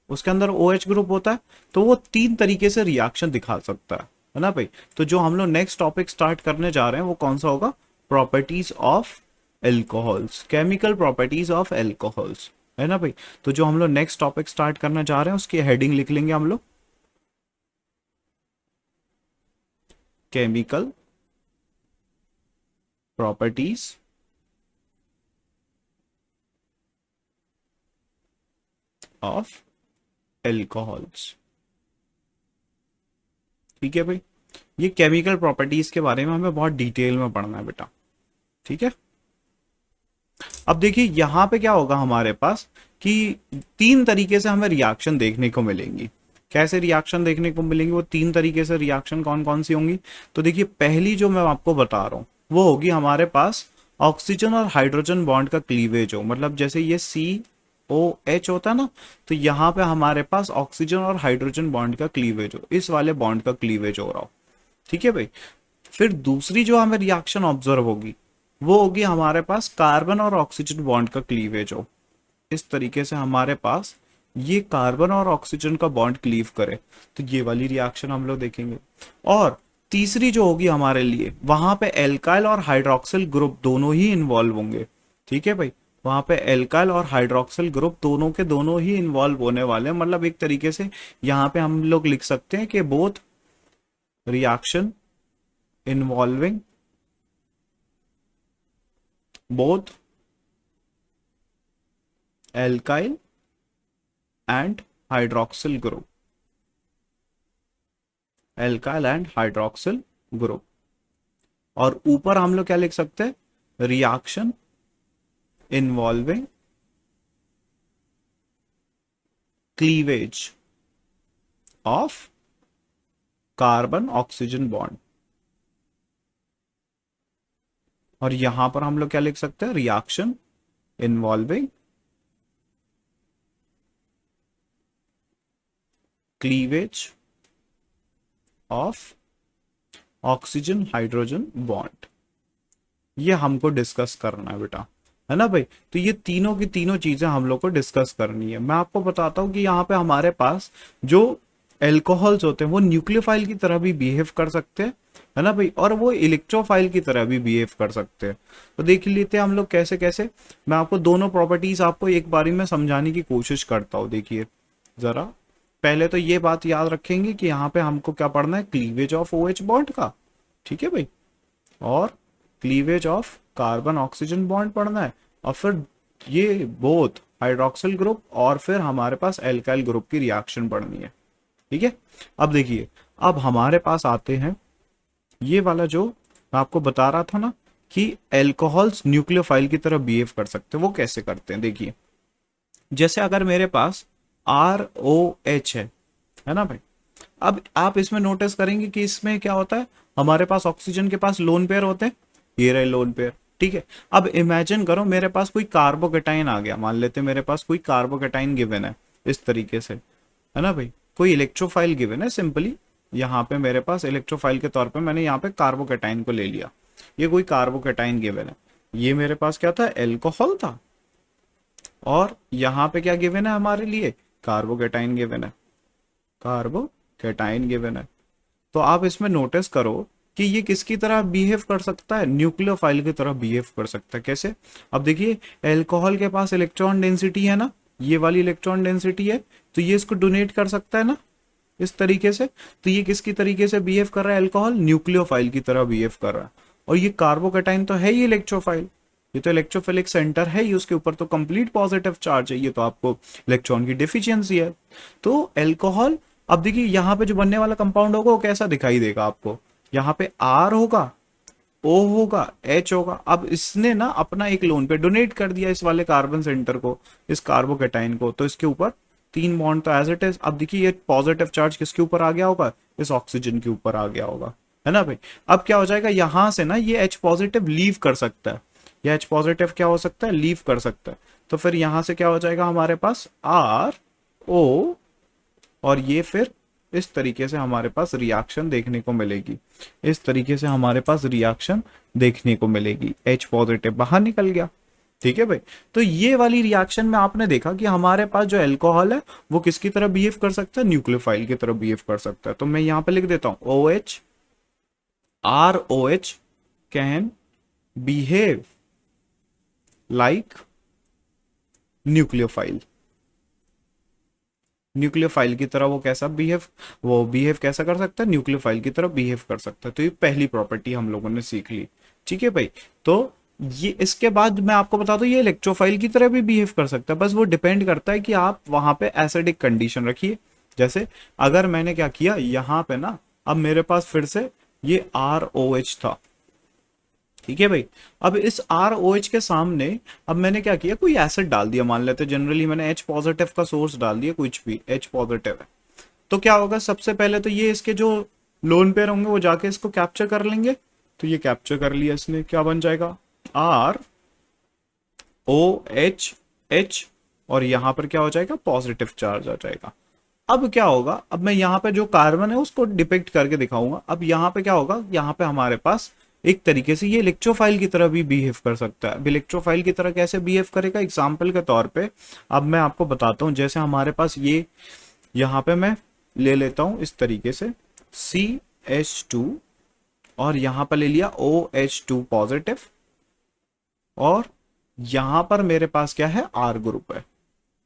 Speaker 1: उसके अंदर OH ग्रुप होता है। तो वो 3 तरीके से रिएक्शन दिखा सकता है ना भाई। तो जो हम लोग नेक्स्ट टॉपिक स्टार्ट करने जा रहे हैं वो कौन सा होगा, properties of alcohols, chemical properties of alcohols, है ना भाई। तो जो हम लोग नेक्स्ट टॉपिक स्टार्ट करने जा रहे हैं उसकी हेडिंग लिख लेंगे हम लोग, केमिकल प्रॉपर्टीज ऑफ एल्कोहल्स। ठीक है भाई, ये केमिकल प्रॉपर्टीज के बारे में हमें बहुत डिटेल में पढ़ना है बेटा, ठीक है। अब देखिए यहाँ पे क्या होगा हमारे पास कि 3 तरीके से हमें रिएक्शन देखने को मिलेंगी। कैसे रिएक्शन देखने को मिलेंगी, वो 3 तरीके से रिएक्शन कौन कौन सी होंगी। तो देखिए पहली जो मैं आपको बता रहा हूं वो होगी हमारे पास ऑक्सीजन और हाइड्रोजन बॉन्ड का क्लीवेज हो, मतलब जैसे ये COH होता है ना, तो यहाँ पे हमारे पास ऑक्सीजन और हाइड्रोजन बॉन्ड का क्लीवेज हो, इस वाले बॉन्ड का क्लीवेज हो रहा हो, ठीक है भाई। फिर दूसरी जो हमें रिएक्शन ऑब्जर्व होगी वो होगी हमारे पास कार्बन और ऑक्सीजन बॉन्ड का क्लीवेज हो, इस तरीके से हमारे पास ये कार्बन और ऑक्सीजन का बॉन्ड क्लीव करे, तो ये वाली रिएक्शन हम लोग देखेंगे। और तीसरी जो होगी हमारे लिए, वहां पे एल्काइल और हाइड्रोक्सिल ग्रुप दोनों ही इन्वॉल्व होंगे, ठीक है भाई। वहां पे एल्काइल और हाइड्रोक्सिल ग्रुप दोनों के दोनों ही इन्वॉल्व होने वाले हैं, मतलब एक तरीके से यहाँ पे हम लोग लिख सकते हैं कि both reaction involving both alkyl and hydroxyl group, alkyl and hydroxyl group। और ऊपर हम लोग क्या लिख सकते हैं, reaction involving cleavage of carbon oxygen bond. और यहां पर हम लोग क्या लिख सकते हैं, reaction involving cleavage of oxygen hydrogen bond. ये हमको डिस्कस करना है बेटा, है ना भाई। तो ये तीनों की तीनों चीजें हम लोग को डिस्कस करनी है। मैं आपको बताता हूं कि यहाँ पे हमारे पास जो एल्कोहल्स होते हैं वो न्यूक्लियोफाइल की तरह भी बिहेव कर सकते हैं, है ना भाई, और वो इलेक्ट्रोफाइल की तरह भी बिहेव कर सकते हैं। तो देख लेते हैं हम लोग कैसे कैसे। मैं आपको दोनों प्रॉपर्टीज आपको एक बारी में समझाने की कोशिश करता हूँ। देखिए जरा, पहले तो ये बात याद रखेंगे कि यहाँ पे हमको क्या पढ़ना है, क्लीवेज ऑफ OH बॉन्ड का, ठीक है भाई, और cleavage of carbon oxygen bond पढ़ना है, और फिर ये बोथ हाइड्रोक्सिल ग्रुप और फिर हमारे पास एल्काइल ग्रुप की रिएक्शन पढ़नी है, ठीक है। अब देखिए, अब हमारे पास आते हैं ये वाला जो मैं आपको बता रहा था ना कि एल्कोहल्स न्यूक्लियोफाइल की तरह बिहेव कर सकते हैं। वो कैसे करते हैं, देखिए जैसे अगर मेरे पास ROH है ना भाई। अब आप इसमें नोटिस करेंगे कि इसमें क्या होता है, हमारे पास ऑक्सीजन के पास लोन पेयर होते हैं, ये रहे लोन पेयर, ठीक है। अब इमेजिन करो मेरे पास कोई कार्बोकेटाइन आ गया, मान लेते हैं मेरे पास कोई कार्बोकेटाइन गिवन है इस तरीके से, है ना भाई, कोई इलेक्ट्रोफाइल गिवन है, सिंपली यहाँ पे मेरे पास इलेक्ट्रोफाइल के तौर पे मैंने यहाँ पे कार्बोकेटाइन को ले लिया, ये कोई कार्बोकेटाइन गिवन है। ये मेरे पास क्या था, एल्कोहल था, और यहाँ पे क्या गिवन है हमारे लिए, कार्बोकेटाइन गिवन है, कार्बोकेटाइन, कैटाइन गिवन है। तो आप इसमें नोटिस करो कि ये किसकी तरह बिहेव कर सकता है, न्यूक्लियोफाइल की तरह बिहेव कर सकता है। कैसे? अब देखिए एल्कोहल के पास इलेक्ट्रॉन डेंसिटी है ना, ये वाली इलेक्ट्रॉन डेंसिटी है, तो ये इसको डोनेट कर सकता है ना इस तरीके से। तो ये किसकी तरीके से बिहेव कर रहा है, एल्कोहल न्यूक्लियोफाइल की तरह बिहेव कर रहा है। और ये कार्बोकैटाइन तो है ही इलेक्ट्रोफाइल, ये तो इलेक्ट्रोफिलिक सेंटर है ही, उसके ऊपर तो कंप्लीट पॉजिटिव चार्ज है, ये तो आपको इलेक्ट्रॉन की डिफिशियंसी है। तो एल्कोहल, अब देखिए यहाँ पे जो बनने वाला कंपाउंड होगा वो कैसा दिखाई देगा आपको, यहाँ पे आर होगा, ओ होगा, एच होगा। अब इसने ना अपना एक लोन पे डोनेट कर दिया इस वाले कार्बन सेंटर को, इस कार्बोकैटाइन को, तो इसके ऊपर 3 बॉन्ड तो एज इट इज। अब देखिए ये पॉजिटिव चार्ज किसके ऊपर आ गया होगा, इस ऑक्सीजन के ऊपर आ गया होगा, है ना भाई। अब क्या हो जाएगा, यहां से ना ये H पॉजिटिव लीव कर सकता है, ये H पॉजिटिव क्या हो सकता है, लीव कर सकता है। तो फिर यहां से क्या हो जाएगा हमारे पास आर ओ, और ये फिर इस तरीके से हमारे पास रिएक्शन देखने को मिलेगी, इस तरीके से हमारे पास रिएक्शन देखने को मिलेगी, H पॉजिटिव बाहर निकल गया। ठीक है भाई। तो ये वाली रिएक्शन में आपने देखा कि हमारे पास जो अल्कोहल है वो किसकी तरह बिहेव कर सकता है, न्यूक्लियोफाइल की तरह बिहेव कर सकता है। तो मैं यहां पे लिख देता हूं OH, ROH can behave like nucleophile, nucleophile की तरह वो कैसा बिहेव, वो बिहेव कैसा कर सकता है, न्यूक्लियोफाइल की तरह बिहेव कर सकता है। तो ये पहली प्रॉपर्टी हम लोगों ने सीख ली। ठीक है भाई। तो ये इसके बाद मैं आपको बता दूं ये इलेक्ट्रोफाइल की तरह भी बिहेव कर सकता है, बस वो डिपेंड करता है कि आप वहां पे एसिडिक कंडीशन रखिए। जैसे अगर मैंने क्या किया यहाँ पे ना, अब मेरे पास फिर से ये ROH था, ठीक है भाई। अब इस ROH के सामने अब मैंने क्या किया, कोई एसिड डाल दिया, मान लेते जनरली मैंने H पॉजिटिव का सोर्स डाल दिया, कुछ भी H पॉजिटिव है। तो क्या होगा, सबसे पहले तो ये इसके जो लोन पेयर होंगे वो जाके इसको कैप्चर कर लेंगे। तो ये कैप्चर कर लिया इसने, क्या बन जाएगा ROH, और यहां पर क्या हो जाएगा, पॉजिटिव चार्ज आ जाएगा। अब क्या होगा, अब मैं यहाँ पे जो कार्बन है उसको डिपिक्ट करके दिखाऊंगा। अब यहाँ पे क्या होगा, यहाँ पे हमारे पास एक तरीके से ये इलेक्ट्रोफाइल की तरह भी बिहेव कर सकता है। अब इलेक्ट्रोफाइल की तरह कैसे बिहेव करेगा, एग्जाम्पल के तौर पे अब मैं आपको बताता हूँ। जैसे हमारे पास ये यहाँ पे मैं ले लेता हूँ इस तरीके से CH2, और यहाँ पर ले लिया OH2 पॉजिटिव, और यहां पर मेरे पास क्या है, R ग्रुप है।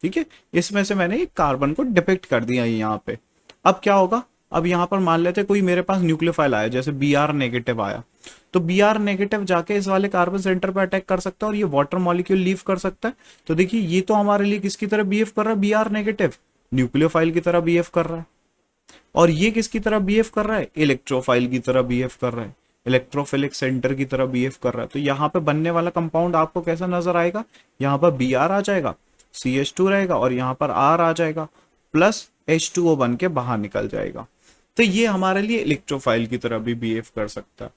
Speaker 1: ठीक है, इसमें से मैंने एक कार्बन को डिपिक्ट कर दिया यहाँ पे। अब क्या होगा, अब यहाँ पर मान लेते कोई मेरे पास न्यूक्लियोफाइल आया, जैसे Br नेगेटिव आया, तो Br नेगेटिव जाके इस वाले कार्बन सेंटर पर अटैक कर सकता है और ये वाटर मॉलिक्यूल लीव कर सकता है। तो देखिए ये तो हमारे लिए किसकी तरह बिहेव कर रहा है, Br नेगेटिव, न्यूक्लियोफाइल की तरह बिहेव कर रहा है। और ये किसकी तरह बिहेव कर रहा है, इलेक्ट्रोफाइल की तरह बिहेव कर रहा है, इलेक्ट्रोफिलिक सेंटर की तरह बिहेव कर रहा है। तो यहाँ पे बनने वाला कंपाउंड आपको कैसा नजर आएगा, यहाँ पर Br आ जाएगा, CH2 रहेगा, और यहाँ पर R आ जाएगा, प्लस H2O बन के बाहर निकल जाएगा। तो ये हमारे लिए इलेक्ट्रोफाइल की तरह भी बिहेव कर सकता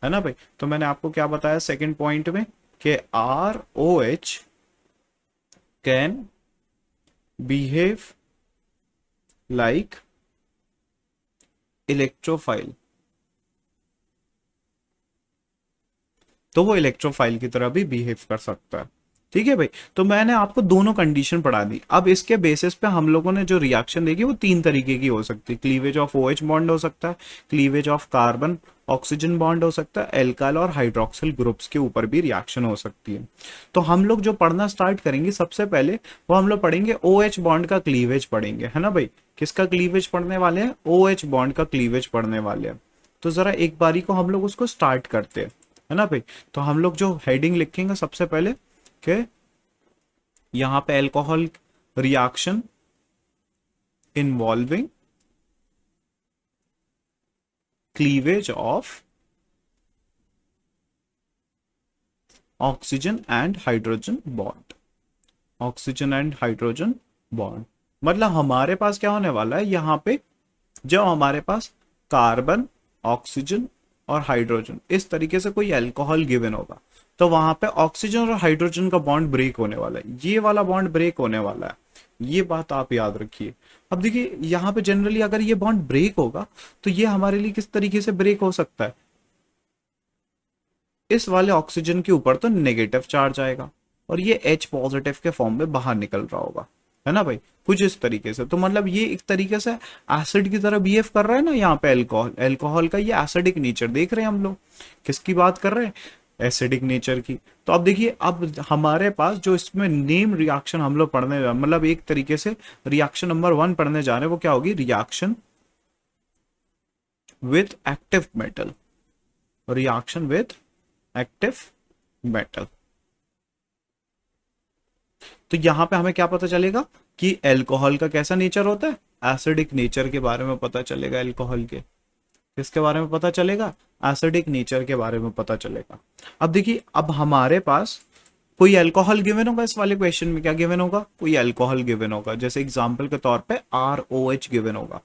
Speaker 1: है ना भाई। तो मैंने आपको क्या बताया सेकंड पॉइंट में कि ROH can behave like electrophile, तो वो इलेक्ट्रोफाइल की तरह भी बिहेव कर सकता है। ठीक है भाई। तो मैंने आपको दोनों कंडीशन पढ़ा दी। अब इसके बेसिस पे हम लोगों ने जो रिएक्शन देखी वो 3 तरीके की हो सकती है। क्लीवेज ऑफ OH बॉन्ड हो सकता है, cleavage of carbon oxygen bond हो सकता है, एल्काइल और हाइड्रोक्सिल ग्रुप्स के ऊपर भी रिएक्शन हो सकती है। तो हम लोग जो पढ़ना स्टार्ट करेंगे सबसे पहले वो हम लोग पढ़ेंगे OH बॉन्ड का क्लीवेज पढ़ेंगे, है ना भाई। किसका क्लीवेज पढ़ने वाले हैं, OH बॉन्ड का क्लीवेज पढ़ने वाले हैं। तो जरा एक बारी को हम लोग उसको स्टार्ट करते हैं, है ना भाई। तो हम लोग जो हेडिंग लिखेंगे सबसे पहले कि यहां पे alcohol reaction involving cleavage of oxygen and hydrogen bond, oxygen and hydrogen bond. मतलब हमारे पास क्या होने वाला है, यहां पे जब हमारे पास कार्बन, ऑक्सीजन और हाइड्रोजन इस तरीके से कोई अल्कोहल गिवन होगा, तो वहां पे ऑक्सीजन और हाइड्रोजन का बॉन्ड ब्रेक होने वाला है, ये वाला बॉन्ड ब्रेक होने वाला है। ये बात आप याद रखिए। अब देखिए यहाँ पे जनरली अगर ये बॉन्ड ब्रेक होगा तो ये हमारे लिए किस तरीके से ब्रेक हो सकता है, इस वाले ऑक्सीजन के ऊपर तो नेगेटिव चार्ज आएगा और ये H पॉजिटिव के फॉर्म में बाहर निकल रहा होगा, है ना भाई, कुछ इस तरीके से। तो मतलब ये एक तरीके से एसिड की तरह बिहेव कर रहा है ना यहाँ पे अल्कोहल। अल्कोहल का ये एसिडिक नेचर देख रहे हैं हम लोग। किसकी बात कर रहे हैं? एसिडिक नेचर की। तो अब देखिए, अब हमारे पास जो इसमें नेम रिएक्शन हम लोग पढ़ने जा, मतलब एक तरीके से रिएक्शन नंबर 1 पढ़ने जा रहे हैं, वो क्या होगी? Reaction with active metal. Reaction with active metal. तो यहां पे हमें क्या पता चलेगा कि अल्कोहल का कैसा नेचर होता है? एसिडिक नेचर के बारे में पता चलेगा अल्कोहल के। किसके बारे में पता चलेगा? एसिडिक नेचर के बारे में पता चलेगा। अब देखिए, अब हमारे पास कोई अल्कोहल गिवन होगा इस वाले क्वेश्चन में। क्या गिवन होगा? कोई अल्कोहल गिवन होगा। जैसे एग्जांपल के तौर पे ROH गिवन होगा,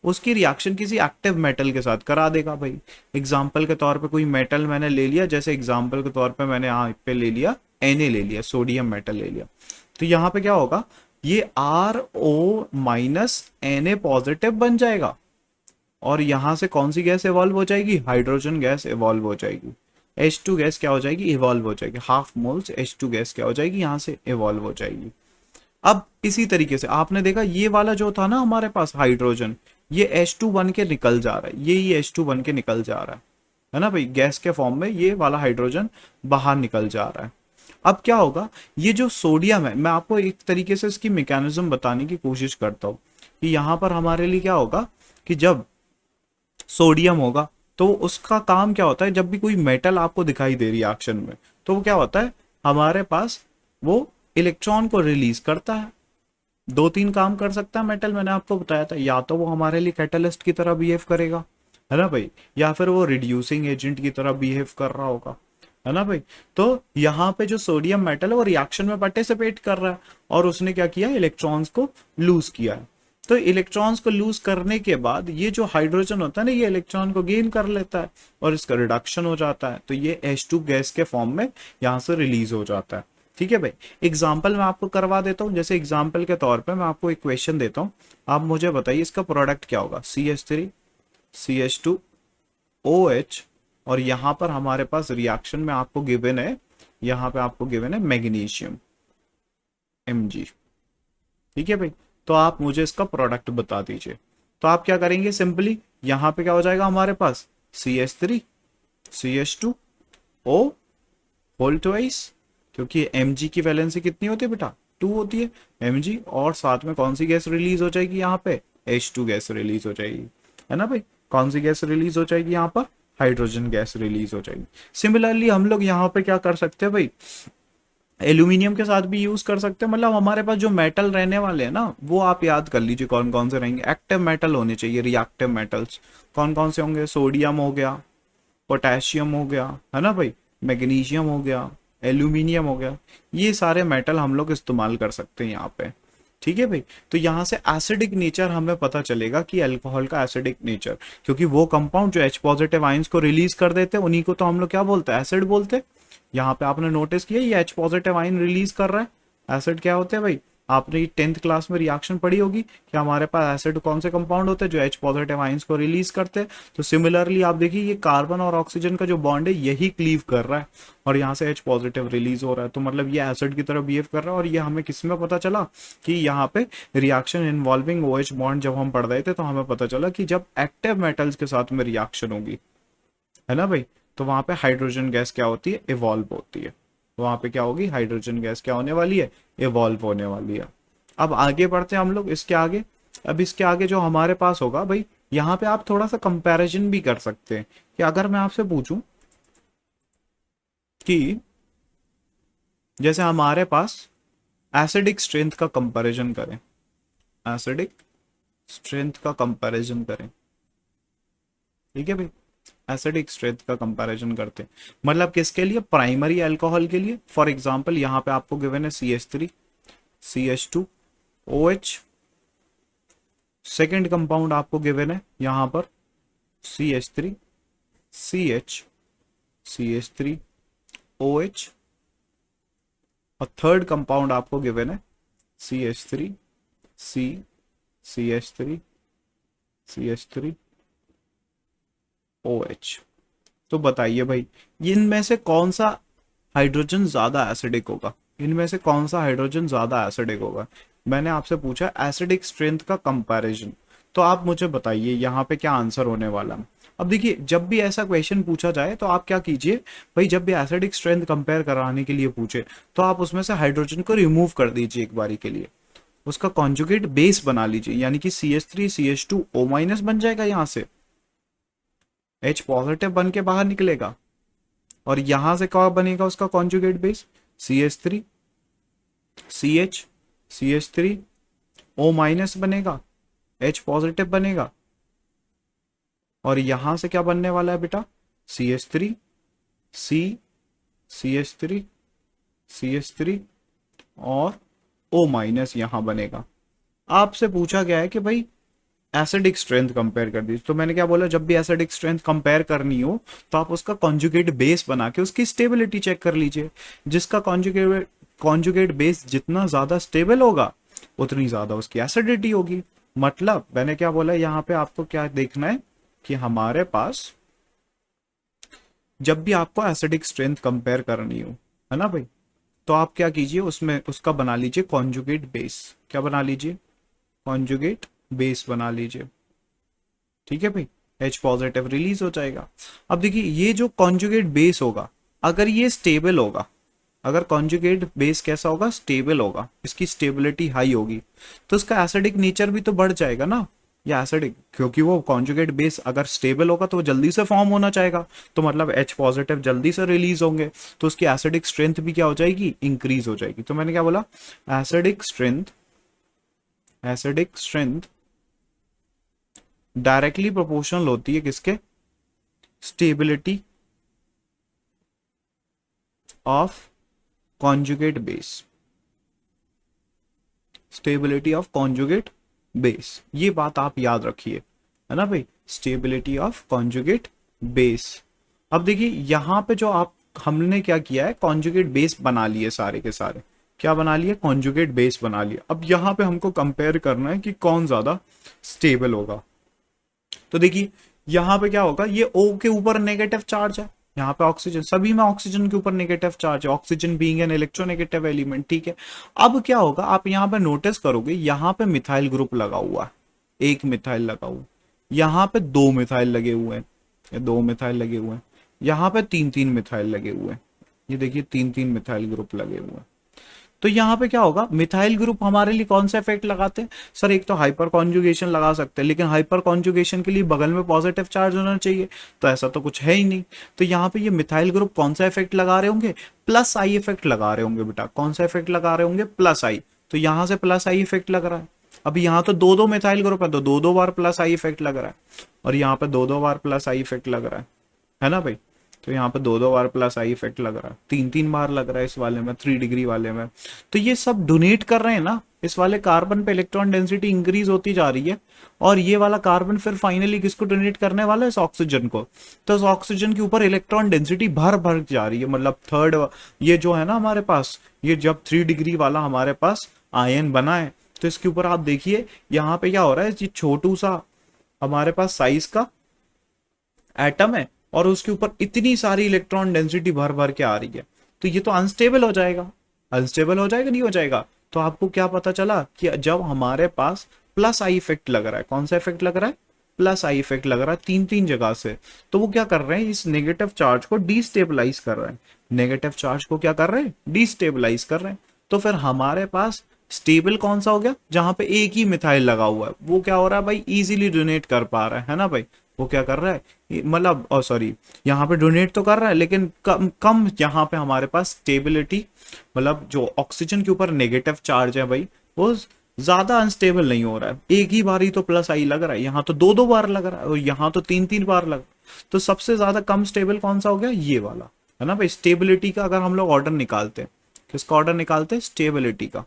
Speaker 1: उसकी रिएक्शन किसी एक्टिव मेटल के साथ करा देगा भाई। एग्जांपल के तौर पे कोई मेटल मैंने ले लिया, जैसे एग्जांपल के तौर पे मैंने यहाँ पे ले लिया Na ले लिया, सोडियम मेटल ले लिया। तो यहाँ पे क्या होगा? ये RO माइनस Na पॉजिटिव बन जाएगा, और यहां से कौन सी गैस इवॉल्व हो जाएगी? हाइड्रोजन गैस इवॉल्व हो जाएगी। H2 गैस क्या हो जाएगी? इवॉल्व हो जाएगी। हाफ मोल्स H2 गैस क्या हो जाएगी? यहां से इवॉल्व हो जाएगी। अब इसी तरीके से आपने देखा, ये वाला जो था ना हमारे पास हाइड्रोजन, ये H2 बन के निकल जा रहा है, ये H2 बन के निकल जा रहा है ना भाई, गैस के फॉर्म में ये वाला हाइड्रोजन बाहर निकल जा रहा है। अब क्या होगा? ये जो सोडियम है, मैं आपको एक तरीके से इसकी मैकेनिज्म बताने की कोशिश करता हूँ कि यहाँ पर हमारे लिए क्या होगा कि जब सोडियम होगा तो उसका काम क्या होता है? जब भी कोई मेटल आपको दिखाई दे रिएक्शन में, तो वो क्या होता है? हमारे पास वो इलेक्ट्रॉन को रिलीज करता है। 2-3 काम कर सकता है मेटल, मैंने आपको बताया था। या तो वो हमारे लिए कैटलिस्ट की तरह बिहेव करेगा, है ना भाई, या फिर वो रिड्यूसिंग एजेंट की तरह बिहेव कर रहा होगा, है ना भाई। तो यहाँ पे जो सोडियम मेटल है वो रिएक्शन में पार्टिसिपेट कर रहा है, और उसने क्या किया? इलेक्ट्रॉन्स को लूज किया है। तो इलेक्ट्रॉन्स को लूज करने के बाद ये जो हाइड्रोजन होता है ना, ये इलेक्ट्रॉन को गेन कर लेता है और इसका रिडक्शन हो जाता है। तो ये H2 गैस के फॉर्म में यहाँ से रिलीज हो जाता है। ठीक है भाई, एग्जाम्पल मैं आपको करवा देता हूँ। जैसे एग्जाम्पल के तौर पे मैं आपको एक क्वेश्चन देता हूँ, आप मुझे बताइए इसका प्रोडक्ट क्या होगा? CH3 CH2 OH, और यहाँ पर हमारे पास रिएक्शन में आपको गिवन है, यहाँ पे आपको गिवन है मैग्नीशियम Mg। ठीक है भाई, तो आप मुझे इसका प्रोडक्ट बता दीजिए। तो आप क्या करेंगे? सिंपली यहाँ पे क्या हो जाएगा हमारे पास? CH3 CH2 O whole twice, क्योंकि Mg की वैलेंसी कितनी होती है बेटा? 2 होती है Mg, और साथ में कौन सी गैस रिलीज हो जाएगी यहाँ पे? H2 गैस रिलीज हो जाएगी, है ना भाई। कौन सी गैस रिलीज हो जाएगी यहाँ पर? हाइड्रोजन गैस रिलीज हो जाएगी। सिमिलरली हम लोग यहाँ पे क्या कर सकते हैं भाई? एल्यूमिनियम के साथ भी यूज कर सकते हैं। मतलब हमारे पास जो मेटल रहने वाले हैं ना, वो आप याद कर लीजिए कौन कौन से रहेंगे। एक्टिव मेटल होने चाहिए, रिएक्टिव मेटल्स कौन कौन से होंगे? सोडियम हो गया, पोटेशियम हो गया, है ना भाई, मैग्नीशियम हो गया, एल्यूमिनियम हो गया। ये सारे मेटल हम लोग इस्तेमाल कर सकते हैं यहाँ पे। ठीक है भाई, तो यहाँ से एसिडिक नेचर हमें पता चलेगा कि अल्कोहल का एसिडिक नेचर, क्योंकि वो कंपाउंड जो H पॉजिटिव आयंस को रिलीज कर देते हैं उन्हीं को तो हम लोग क्या बोलते हैं? एसिड बोलते हैं। यहाँ पे आपने नोटिस किया ये H पॉजिटिव आयन रिलीज कर रहा है। एसिड क्या होते हैं भाई? आपने 10th क्लास में रिएक्शन पढ़ी होगी कि हमारे पास एसिड कौन से कंपाउंड होते हैं? जो H पॉजिटिव आयंस को रिलीज करते हैं। तो सिमिलरली आप देखिए, ये कार्बन और ऑक्सीजन का जो बॉन्ड है यही क्लीव कर रहा है, और यहाँ से H पॉजिटिव रिलीज हो रहा है। तो मतलब ये एसिड की तरह बिहेव कर रहा है। और ये हमें किस में पता चला? कि यहाँ पे रिएक्शन इन्वॉल्विंग OH बॉन्ड जब हम पढ़ रहे थे, तो हमें पता चला कि जब एक्टिव मेटल्स के साथ में रिएक्शन होगी, है ना भाई, तो वहां पे हाइड्रोजन गैस क्या होती है? इवॉल्व होती है। वहां पे क्या होगी? हाइड्रोजन गैस क्या होने वाली है? इवॉल्व होने वाली है। अब आगे बढ़ते हैं हम लोग इसके आगे। अब इसके आगे जो हमारे पास होगा भाई, यहाँ पे आप थोड़ा सा कंपैरिजन भी कर सकते हैं कि अगर मैं आपसे पूछूं कि जैसे हमारे पास एसिडिक स्ट्रेंथ का कंपैरिजन करें, एसिडिक स्ट्रेंथ का कंपैरिजन करें, ठीक है भाई, एसिडिक स्ट्रेंथ का कंपैरिजन करते हैं। मतलब किसके लिए? प्राइमरी अल्कोहल के लिए। फॉर एग्जांपल यहाँ पे आपको गिवन है CH3 CH2 OH, second compound आपको गिवन है यहाँ पर CH3 CH CH3 OH, और थर्ड कंपाउंड आपको गिवन है CH3 C CH3 CH3 OH। तो बताइए भाई, इनमें से कौन सा हाइड्रोजन ज्यादा एसिडिक होगा? इनमें से कौन सा हाइड्रोजन ज्यादा एसिडिक होगा? मैंने आपसे पूछा एसिडिक स्ट्रेंथ का कंपैरिजन, तो आप मुझे बताइए यहाँ पे क्या आंसर होने वाला है। अब देखिए जब भी ऐसा क्वेश्चन पूछा जाए तो आप क्या कीजिए भाई, जब भी एसिडिक स्ट्रेंथ कंपेयर कराने के लिए पूछे तो आप उसमें से हाइड्रोजन को रिमूव कर दीजिए एक बारी के लिए, उसका कॉन्जुगेट बेस बना लीजिए, यानी कि CH3CH2O- बन जाएगा, यहाँ से H पॉजिटिव बन के बाहर निकलेगा और यहां से क्या बनेगा उसका conjugate base, CH3 CH CH3O- बनेगा, H पॉजिटिव बनेगा और यहां से क्या बनने वाला है बेटा, CH3 C CH3 CH3 और O- यहां बनेगा। आपसे पूछा गया है कि भाई एसिडिक स्ट्रेंथ कंपेयर कर दीजिए, तो मैंने क्या बोला, जब भी एसिडिक स्ट्रेंथ कंपेयर करनी हो तो आप उसका कॉन्जुगेट बेस बना के उसकी स्टेबिलिटी चेक कर लीजिए। जिसका कॉन्जुगेट बेस जितना ज्यादा स्टेबल होगा उतनी ज्यादा उसकी एसिडिटी होगी। मतलब मैंने क्या बोला, यहाँ पे आपको क्या देखना है कि हमारे पास जब भी आपको एसिडिक स्ट्रेंथ कंपेयर करनी हो, है ना भाई, तो आप क्या कीजिए, उसमें उसका बना लीजिए कॉन्जुगेट बेस। क्या बना लीजिए, कॉन्जुगेट बेस बना लीजिए, ठीक है भाई। H पॉजिटिव रिलीज हो जाएगा। अब देखिए ये जो कॉन्जुगेट बेस होगा, अगर ये स्टेबल होगा, अगर कॉन्जुगेट बेस कैसा होगा, स्टेबल होगा, इसकी स्टेबिलिटी हाई होगी, तो इसका एसिडिक नेचर भी तो बढ़ जाएगा ना, या एसिडिक, क्योंकि वो कॉन्जुगेट बेस अगर स्टेबल होगा तो वो जल्दी से फॉर्म होना चाहेगा, तो मतलब H पॉजिटिव जल्दी से रिलीज होंगे, तो उसकी एसिडिक स्ट्रेंथ भी क्या हो जाएगी, इंक्रीज हो जाएगी। तो मैंने क्या बोला, acidic strength, acidic strength directly proportional होती है किसके, stability of conjugate base, stability of conjugate base, ये बात आप याद रखिए, है ना भाई, स्टेबिलिटी ऑफ कॉन्जुगेट बेस। अब देखिए यहां पे जो आप हमने क्या किया है, कॉन्जुगेट बेस बना लिए सारे के सारे, क्या बना लिए, कॉन्जुगेट बेस बना लिए। अब यहां पे हमको कंपेयर करना है कि कौन ज्यादा स्टेबल होगा। तो देखिए यहां पे क्या होगा, ये O के ऊपर नेगेटिव चार्ज है, यहाँ पे ऑक्सीजन, सभी में ऑक्सीजन के ऊपर नेगेटिव चार्ज है, oxygen being an electronegative element, ठीक है। अब क्या होगा, आप यहाँ पे नोटिस करोगे, यहाँ पे मिथाइल ग्रुप लगा हुआ है, एक मिथाइल लगा हुआ, यहाँ पे दो मिथाइल लगे हुए हैं, ये दो मिथाइल लगे हुए हैं, यहाँ पे तीन तीन मिथाइल लगे हुए हैं, ये देखिए तीन तीन मिथाइल ग्रुप लगे हुए हैं। तो यहाँ पे क्या होगा, मिथाइल ग्रुप हमारे लिए कौन सा इफेक्ट लगाते हैं सर, एक तो हाइपर कॉन्जुगेशन लगा सकते हैं, लेकिन हाइपर कॉन्जुगेशन के लिए बगल में पॉजिटिव चार्ज होना चाहिए, तो ऐसा तो कुछ है ही नहीं। तो यहाँ पे ये मिथाइल ग्रुप कौन सा इफेक्ट लगा रहे होंगे, प्लस आई इफेक्ट लगा रहे होंगे बेटा, कौन सा इफेक्ट लगा रहे होंगे, प्लस आई। तो यहाँ से प्लस आई इफेक्ट लग रहा है। अब यहाँ तो दो दो मिथाइल ग्रुप है, तो दो दो बार प्लस आई इफेक्ट लग रहा है, और यहाँ पे दो दो बार प्लस आई इफेक्ट लग रहा है ना भाई। तो यहाँ पे दो दो बार प्लस आई इफेक्ट लग रहा है, तीन तीन बार लग रहा है इस वाले में, 3 डिग्री वाले में। तो ये सब डोनेट कर रहे हैं ना, इस वाले कार्बन पे इलेक्ट्रॉन डेंसिटी इंक्रीज होती जा रही है, और ये वाला कार्बन फिर फाइनली किसको डोनेट करने वाला है, इस ऑक्सीजन को। तो इस ऑक्सीजन के ऊपर इलेक्ट्रॉन डेंसिटी भर भर जा रही है, मतलब थर्ड, ये जो है ना हमारे पास, ये जब 3 डिग्री वाला हमारे पास आयन बना है, तो इसके ऊपर आप देखिए यहाँ पे क्या हो रहा है, ये छोटू सा हमारे पास साइज का एटम है, और उसके ऊपर इतनी सारी इलेक्ट्रॉन डेंसिटी भर भर के आ रही है, तो ये तो अनस्टेबल हो जाएगा, अनस्टेबल हो जाएगा, नहीं हो जाएगा। तो आपको क्या पता चला कि जब हमारे पास प्लस आई इफेक्ट लग रहा है, कौन सा इफेक्ट लग रहा है, प्लस आई इफेक्ट लग रहा है तीन तीन जगह से, तो वो क्या कर रहे हैं, इस नेगेटिव चार्ज को डिस्टेबलाइज कर रहे हैं, नेगेटिव चार्ज को क्या कर रहे हैं, डिस्टेबलाइज कर रहे हैं। तो फिर हमारे पास स्टेबल कौन सा हो गया, जहां पे एक ही मिथाइल लगा हुआ है, वो क्या हो रहा है भाई, इजीली डोनेट कर पा रहा है ना भाई, वो क्या कर रहा है, मतलब सॉरी, यहाँ पे डोनेट तो कर रहा है, लेकिन कम कम यहाँ पे हमारे पास स्टेबिलिटी, मतलब जो ऑक्सीजन के ऊपर नेगेटिव चार्ज है भाई, वो ज्यादा अनस्टेबल नहीं हो रहा है। एक ही बार ही तो प्लस आई लग रहा है, यहाँ तो दो दो बार लग रहा है, और यहाँ तो तीन तीन बार लग रहा है। तो सबसे ज्यादा कम स्टेबल कौन सा हो गया, ये वाला, है ना भाई। स्टेबिलिटी का अगर हम लोग ऑर्डर निकालते हैं, किसका ऑर्डर निकालते हैं, स्टेबिलिटी का,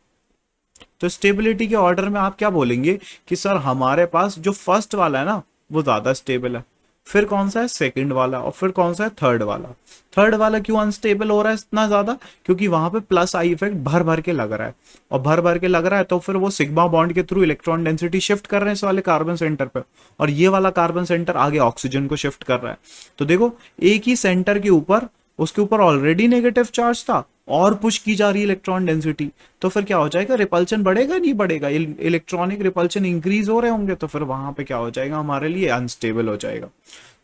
Speaker 1: तो स्टेबिलिटी के ऑर्डर में आप क्या बोलेंगे कि सर हमारे पास जो फर्स्ट वाला है ना वो ज्यादा स्टेबल है, फिर कौन सा है सेकंड वाला, और फिर कौन सा है थर्ड वाला। थर्ड वाला क्यों अनस्टेबल हो रहा है इतना ज्यादा, क्योंकि वहां पे प्लस आई इफेक्ट भर भर के लग रहा है, और भर भर के लग रहा है तो फिर वो सिग्मा बॉन्ड के थ्रू इलेक्ट्रॉन डेंसिटी शिफ्ट कर रहे हैं इस वाले कार्बन सेंटर पे, और ये वाला कार्बन सेंटर आगे ऑक्सीजन को शिफ्ट कर रहा है। तो देखो एक ही सेंटर के ऊपर उसके ऊपर ऑलरेडी नेगेटिव चार्ज था और पुश की जा रही है इलेक्ट्रॉन डेंसिटी, तो फिर क्या हो जाएगा, रिपल्शन बढ़ेगा नहीं बढ़ेगा, इलेक्ट्रॉनिक रिपल्शन इंक्रीज हो रहे होंगे, तो फिर वहां पे क्या हो जाएगा, हमारे लिए अनस्टेबल हो जाएगा।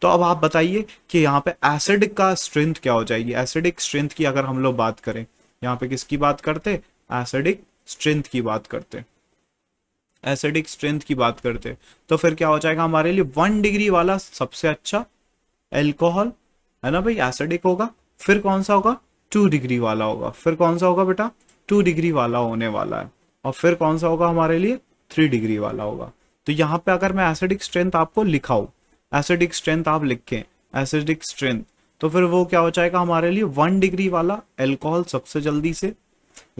Speaker 1: तो अब आप बताइए कि यहाँ पे एसिडिक का स्ट्रेंथ क्या हो जाएगी। एसिडिक स्ट्रेंथ की अगर हम लोग बात करें, यहाँ पे किसकी बात करते, एसिडिक स्ट्रेंथ की बात करते, एसिडिक स्ट्रेंथ की बात करते, तो फिर क्या हो जाएगा हमारे लिए 1 डिग्री वाला सबसे अच्छा एल्कोहल है ना भाई, एसिडिक होगा। फिर कौन सा होगा, 2 डिग्री वाला होगा। फिर कौन सा होगा बेटा, 2 डिग्री वाला होने वाला है। और फिर कौन सा होगा हमारे लिए, 3 डिग्री वाला होगा। तो यहाँ पे अगर मैं एसिडिक स्ट्रेंथ आपको लिखाऊं, एसिडिक स्ट्रेंथ आप लिखें, एसिडिक स्ट्रेंथ, तो फिर वो क्या हो जाएगा हमारे लिए, 1 डिग्री वाला एल्कोहल सबसे जल्दी से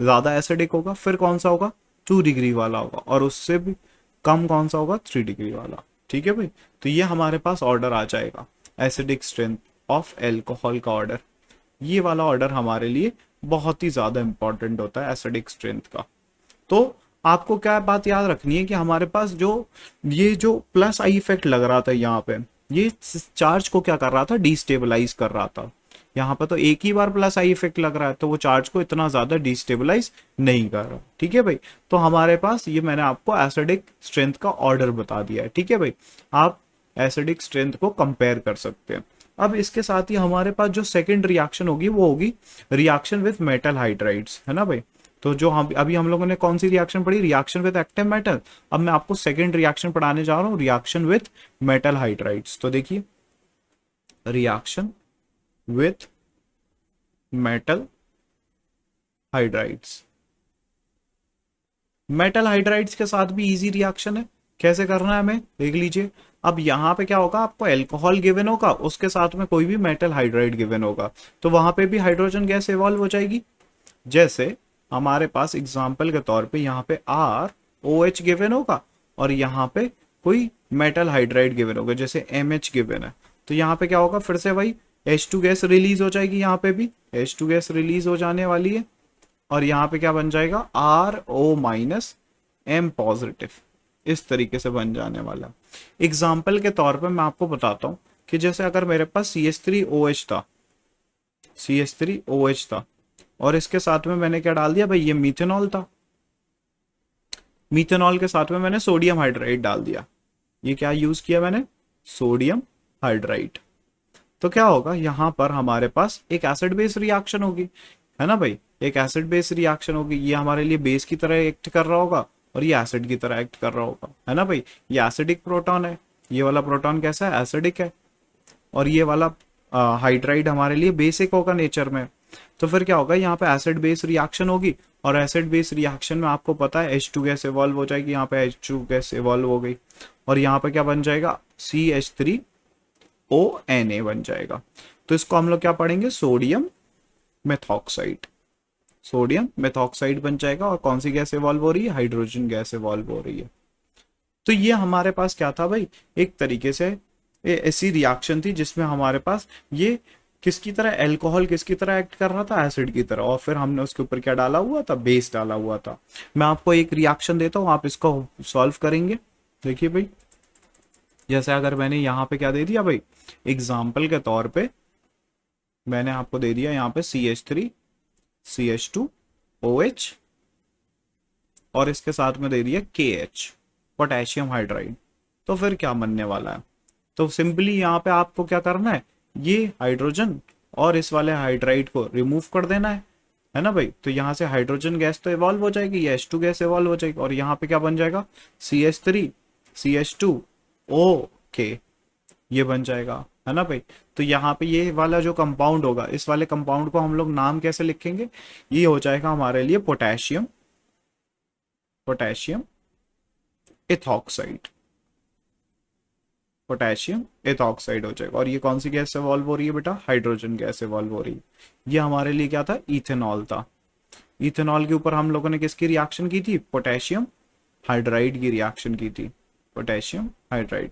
Speaker 1: ज्यादा एसिडिक होगा। फिर कौन सा होगा, 2 डिग्री वाला होगा। और उससे भी कम कौन सा होगा, 3 डिग्री वाला। ठीक है भाई, तो ये हमारे पास ऑर्डर आ जाएगा, एसिडिक स्ट्रेंथ ऑफ एल्कोहल का ऑर्डर। ये वाला ऑर्डर हमारे लिए बहुत ही ज्यादा इंपॉर्टेंट होता है एसिडिक स्ट्रेंथ का। तो आपको क्या बात याद रखनी है कि हमारे पास जो ये जो प्लस आई इफेक्ट लग रहा था यहाँ पे, ये चार्ज को क्या कर रहा था, डिस्टेबलाइज कर रहा था। यहाँ पे तो एक ही बार प्लस आई इफेक्ट लग रहा है, तो वो चार्ज को इतना ज्यादा डिस्टेबलाइज नहीं कर रहा। ठीक है भाई, तो हमारे पास ये मैंने आपको एसिडिक स्ट्रेंथ का ऑर्डर बता दिया है। ठीक है भाई, आप एसिडिक स्ट्रेंथ को कंपेयर कर सकते हैं। अब इसके साथ ही हमारे पास जो सेकंड रिएक्शन होगी वो होगी रिएक्शन विथ मेटल हाइड्राइड्स, है ना भाई। तो जो हम अभी हम लोगों ने कौन सी रिएक्शन पढ़ी, रिएक्शन विद एक्टिव मेटल। अब मैं आपको सेकंड रिएक्शन पढ़ाने जा रहा हूँ, रिएक्शन विथ मेटल हाइड्राइड्स। तो देखिए, reaction with metal hydrides, metal hydrides के साथ भी इजी रिएक्शन है। कैसे करना है हमें देख लीजिए। अब यहाँ पे क्या होगा, आपको एल्कोहल गिवन होगा, उसके साथ में कोई भी मेटल हाइड्राइड गिवन होगा, तो वहां पे भी हाइड्रोजन गैस इवॉल्व हो जाएगी। जैसे हमारे पास एग्जाम्पल के तौर पे यहाँ पे ROH गिवन होगा और यहाँ पे कोई मेटल हाइड्राइड गिवन होगा, जैसे MH गिवन है, तो यहाँ पे क्या होगा, फिर से वही H2 गैस रिलीज हो जाएगी, यहाँ पे भी H2 गैस रिलीज हो जाने वाली है। और यहाँ पे क्या बन जाएगा, RO-M पॉजिटिव, इस तरीके से बन जाने वाला। एग्जाम्पल के तौर पे मैं आपको बताता हूँ कि जैसे अगर मेरे पास CH3OH था, CH3OH था, और इसके साथ में मैंने क्या डाल दिया भाई, ये मीथेनॉल था, मीथेनॉल के साथ में मैंने सोडियम हाइड्राइड डाल दिया। ये क्या यूज किया मैंने, सोडियम हाइड्राइड। तो क्या होगा, यहां पर हमारे पास एक एसिड बेस रिएक्शन होगी, है ना भाई, एक एसिड बेस रिएक्शन होगी। ये हमारे लिए बेस की तरह एक्ट कर रहा होगा और ये एसिड की तरह एक्ट कर रहा होगा, है ना भाई। ये एसिडिक प्रोटॉन है, ये वाला प्रोटॉन कैसा है, एसिडिक है, और ये वाला हाइड्राइड हमारे लिए बेसिक होगा नेचर में। तो फिर क्या होगा, यहाँ पे एसिड बेस रिएक्शन होगी, और एसिड बेस रिएक्शन में आपको पता है H2 गैस इवॉल्व हो जाएगी, यहाँ पे H2 गैस इवॉल्व हो गई, और यहाँ पे क्या बन जाएगा, CH3ONA बन जाएगा। तो इसको हम लोग क्या पढ़ेंगे, सोडियम मेथॉक्साइड, सोडियम मेथॉक्साइड बन जाएगा। और कौन सी गैस इवॉल्व हो रही है, हाइड्रोजन गैस इवॉल्व हो रही है। तो ये हमारे पास क्या था भाई, एक तरीके से ऐसी रिएक्शन थी जिसमें हमारे पास ये किसकी तरह, एल्कोहल किसकी तरह एक्ट कर रहा था, एसिड की तरह, और फिर हमने उसके ऊपर क्या डाला हुआ था, बेस डाला हुआ था। मैं आपको एक रिएक्शन देता हूँ, आप इसको सॉल्व करेंगे। देखिए भाई, जैसे अगर मैंने यहाँ पे क्या दे दिया भाई, एग्जाम्पल के तौर पे मैंने आपको दे दिया यहाँ पे CH3CH2OH और इसके साथ में दे दिया KH, पोटेशियम हाइड्राइड। तो फिर क्या बनने वाला है, तो सिंपली यहाँ पे आपको क्या करना है, ये हाइड्रोजन और इस वाले हाइड्राइड को रिमूव कर देना है ना भाई। तो यहाँ से हाइड्रोजन गैस तो इवॉल्व हो जाएगी, ये H2 गैस इवॉल्व हो जाएगी, और यहाँ पे क्या बन जाएगा, CH3CH2OK, ये बन जाएगा, है ना भाई। तो यहाँ पे ये वाला जो कंपाउंड होगा, इस वाले कंपाउंड को हम लोग नाम कैसे लिखेंगे, ये हो जाएगा हमारे लिए potassium, potassium ethoxide, potassium ethoxide हो जाएगा। और ये कौन सी गैस इवॉल्व हो रही है बेटा, हाइड्रोजन गैस इवॉल्व हो रही है। ये हमारे लिए क्या था, इथेनॉल था। इथेनॉल के ऊपर हम लोगों ने किसकी रिएक्शन की थी, पोटेशियम हाइड्राइड की रिएक्शन की थी, पोटेशियम हाइड्राइड।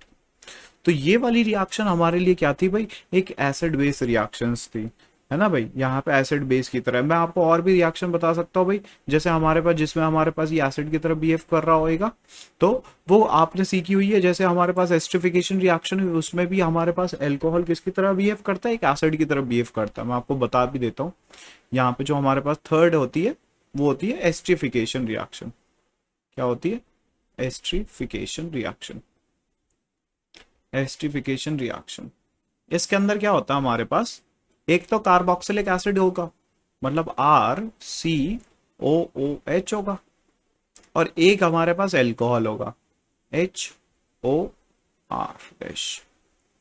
Speaker 1: तो ये वाली रिएक्शन हमारे लिए क्या थी भाई, एक एसिड बेस रिएक्शंस थी। है ना भाई, यहाँ पे एसिड बेस की तरह। मैं आपको और भी रिएक्शन बता सकता हूँ भाई, जैसे हमारे पास जिसमें हमारे पास ये एसिड की तरह बिहेव कर रहा होगा, तो वो आपने सीखी हुई है। जैसे हमारे पास एस्टरिफिकेशन रिएक्शन है, उसमें भी हमारे पास अल्कोहल किसकी तरह बिहेव करता है, एक एसिड की तरह बिहेव करता है। मैं आपको बता भी देता हूँ, यहाँ पे जो हमारे पास थर्ड होती है वो होती है एस्टरिफिकेशन रिएक्शन। क्या होती है? Esterification reaction. एस्टरिफिकेशन रिएक्शन, इसके अंदर क्या होता है हमारे पास, एक तो कार्बोक्सिलिक एसिड होगा, मतलब RCOOH होगा, और एक हमारे पास अल्कोहल होगा, HOR-।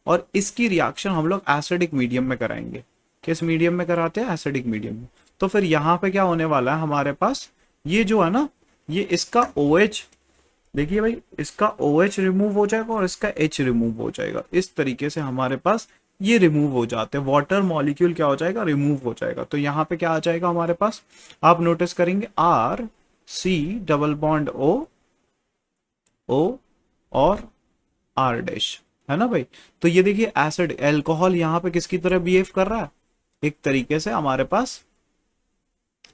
Speaker 1: और इसकी रिएक्शन हम लोग एसिडिक मीडियम में कराएंगे। किस मीडियम में कराते हैं? एसिडिक मीडियम में। तो फिर यहाँ पे क्या होने वाला है हमारे पास, ये जो है ना, ये इसका OH, देखिए भाई, इसका OH रिमूव हो जाएगा और इसका H रिमूव हो जाएगा। इस तरीके से हमारे पास ये रिमूव हो जाते हैं, वाटर मॉलिक्यूल क्या हो जाएगा? रिमूव हो जाएगा। तो यहाँ पे क्या आ जाएगा हमारे पास, आप नोटिस करेंगे RC_O और R-, है ना भाई। तो ये देखिए एसिड अल्कोहल यहाँ पे किसकी तरह बिहेव कर रहा है? एक तरीके से हमारे पास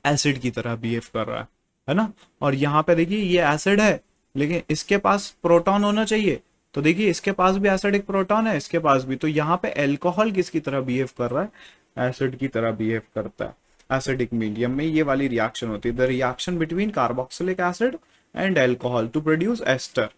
Speaker 1: एसिड की तरह बिहेव कर रहा है ना। और यहाँ पे देखिए ये एसिड है, लेकिन इसके पास प्रोटॉन होना चाहिए, तो देखिए इसके पास भी एसिडिक प्रोटॉन है, इसके पास भी। तो यहाँ पे अल्कोहल किसकी तरह बिहेव कर रहा है? एसिड की तरह बिहेव करता है। एसिडिक मीडियम में ये वाली रिएक्शन होती है, the reaction between carboxylic acid and alcohol to produce ester,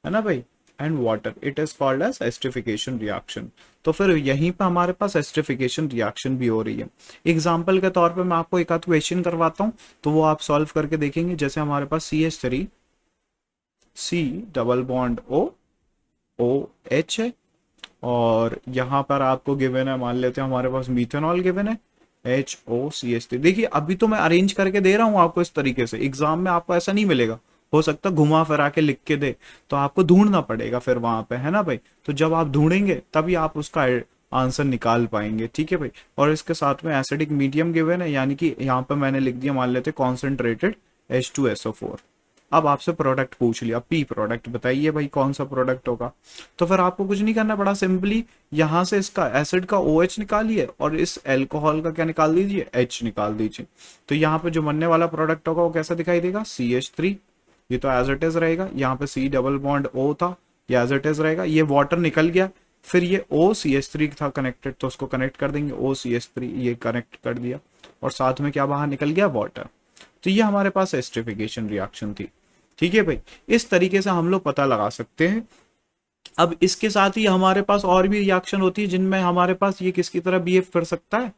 Speaker 1: है ना भाई, and water, it is called as esterification reaction. तो फिर यहीं पे हमारे पास एस्टरिफिकेशन रिएक्शन भी हो रही है। एग्जाम्पल के तौर पे मैं आपको एक आध क्वेश्चन करवाता हूँ, तो वो आप सॉल्व करके देखेंगे। जैसे हमारे पास CH3 C_O_OH है, और यहाँ पर आपको गिवन है, मान लेते हैं हमारे पास मीथेनॉल गिवन है, HOCH3। देखिए अभी तो मैं अरेंज करके दे रहा हूँ आपको इस तरीके से, एग्जाम में आपको ऐसा नहीं मिलेगा, हो सकता है घुमा फिरा के लिख के दे, तो आपको ढूंढना पड़ेगा फिर वहां पे, है ना भाई। तो जब आप ढूंढेंगे तभी आप उसका आंसर निकाल पाएंगे, ठीक है भाई। और इसके साथ में एसिडिक मीडियम गिवन है, यानी कि यहाँ पे मैंने लिख दिया, मान लेते कॉन्सेंट्रेटेड H2SO4। अब आपसे प्रोडक्ट पूछ लिया, P प्रोडक्ट बताइए भाई कौन सा प्रोडक्ट होगा। तो फिर आपको कुछ नहीं करना पड़ा, सिंपली यहाँ से इसका एसिड का OH निकालिए और इस अल्कोहल का क्या निकाल दीजिए? H निकाल दीजिए। तो यहाँ पे जो बनने वाला प्रोडक्ट होगा वो कैसा दिखाई देगा? CH3, ये तो एज इट इज रहेगा। यहाँ पे C_O था, ये एज इट इज रहेगा। ये वाटर निकल गया, फिर ये OCH3 था कनेक्टेड, तो उसको कनेक्ट कर देंगे, OCH3 ये कनेक्ट कर दिया, और साथ में क्या बाहर निकल गया? वाटर। तो ये हमारे पास एस्टरिफिकेशन रिएक्शन थी, ठीक है भाई। इस तरीके से हम लोग पता लगा सकते हैं। अब इसके साथ ही हमारे पास और भी रिएक्शन होती है जिनमें हमारे पास ये किसकी तरह बिहेव कर सकता है?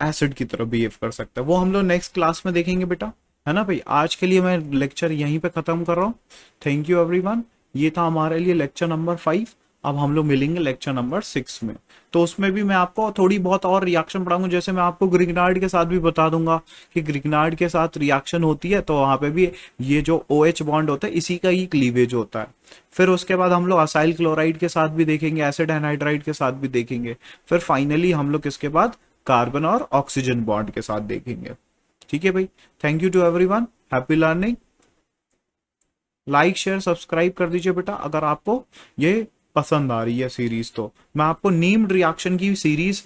Speaker 1: एसिड की तरह बिहेव कर सकता है। वो हम लोग नेक्स्ट क्लास में देखेंगे बेटा, है ना भाई। आज के लिए मैं लेक्चर यहीं पे खत्म कर रहा हूँ। Thank you everyone. ये था हमारे लिए लेक्चर नंबर 5। अब हम लोग मिलेंगे लेक्चर नंबर 6 में, तो उसमें भी मैं आपको थोड़ी बहुत और रिएक्शन पढ़ाऊंगा। जैसे मैं आपको ग्रिग्नार्ड के साथ भी बता दूंगा कि ग्रिग्नार्ड के साथ रिएक्शन होती है, तो वहां पे भी ये जो OH बॉन्ड होता है इसी का ही क्लीवेज होता है। फिर उसके बाद हम लोग असाइल क्लोराइड के साथ भी देखेंगे, एसिड एनहाइड्राइड के साथ भी देखेंगे। फिर फाइनली हम लोग इसके बाद कार्बन और ऑक्सीजन बॉन्ड के साथ देखेंगे, ठीक है भाई। Thank you to everyone, happy learning. Like share subscribe कर दीजिए बेटा अगर आपको ये पसंद आ रही है सीरीज। तो मैं आपको नेम्ड रिएक्शन की सीरीज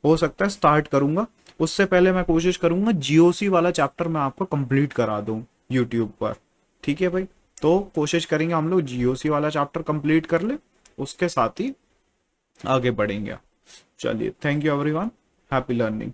Speaker 1: हो सकता है स्टार्ट करूंगा, उससे पहले मैं कोशिश करूंगा GOC वाला चैप्टर मैं आपको कंप्लीट करा दूं यूट्यूब पर, ठीक है भाई। तो कोशिश करेंगे हम लोग GOC वाला चैप्टर कंप्लीट कर ले, उसके साथ ही आगे बढ़ेंगे। चलिए, thank you everyone, happy learning.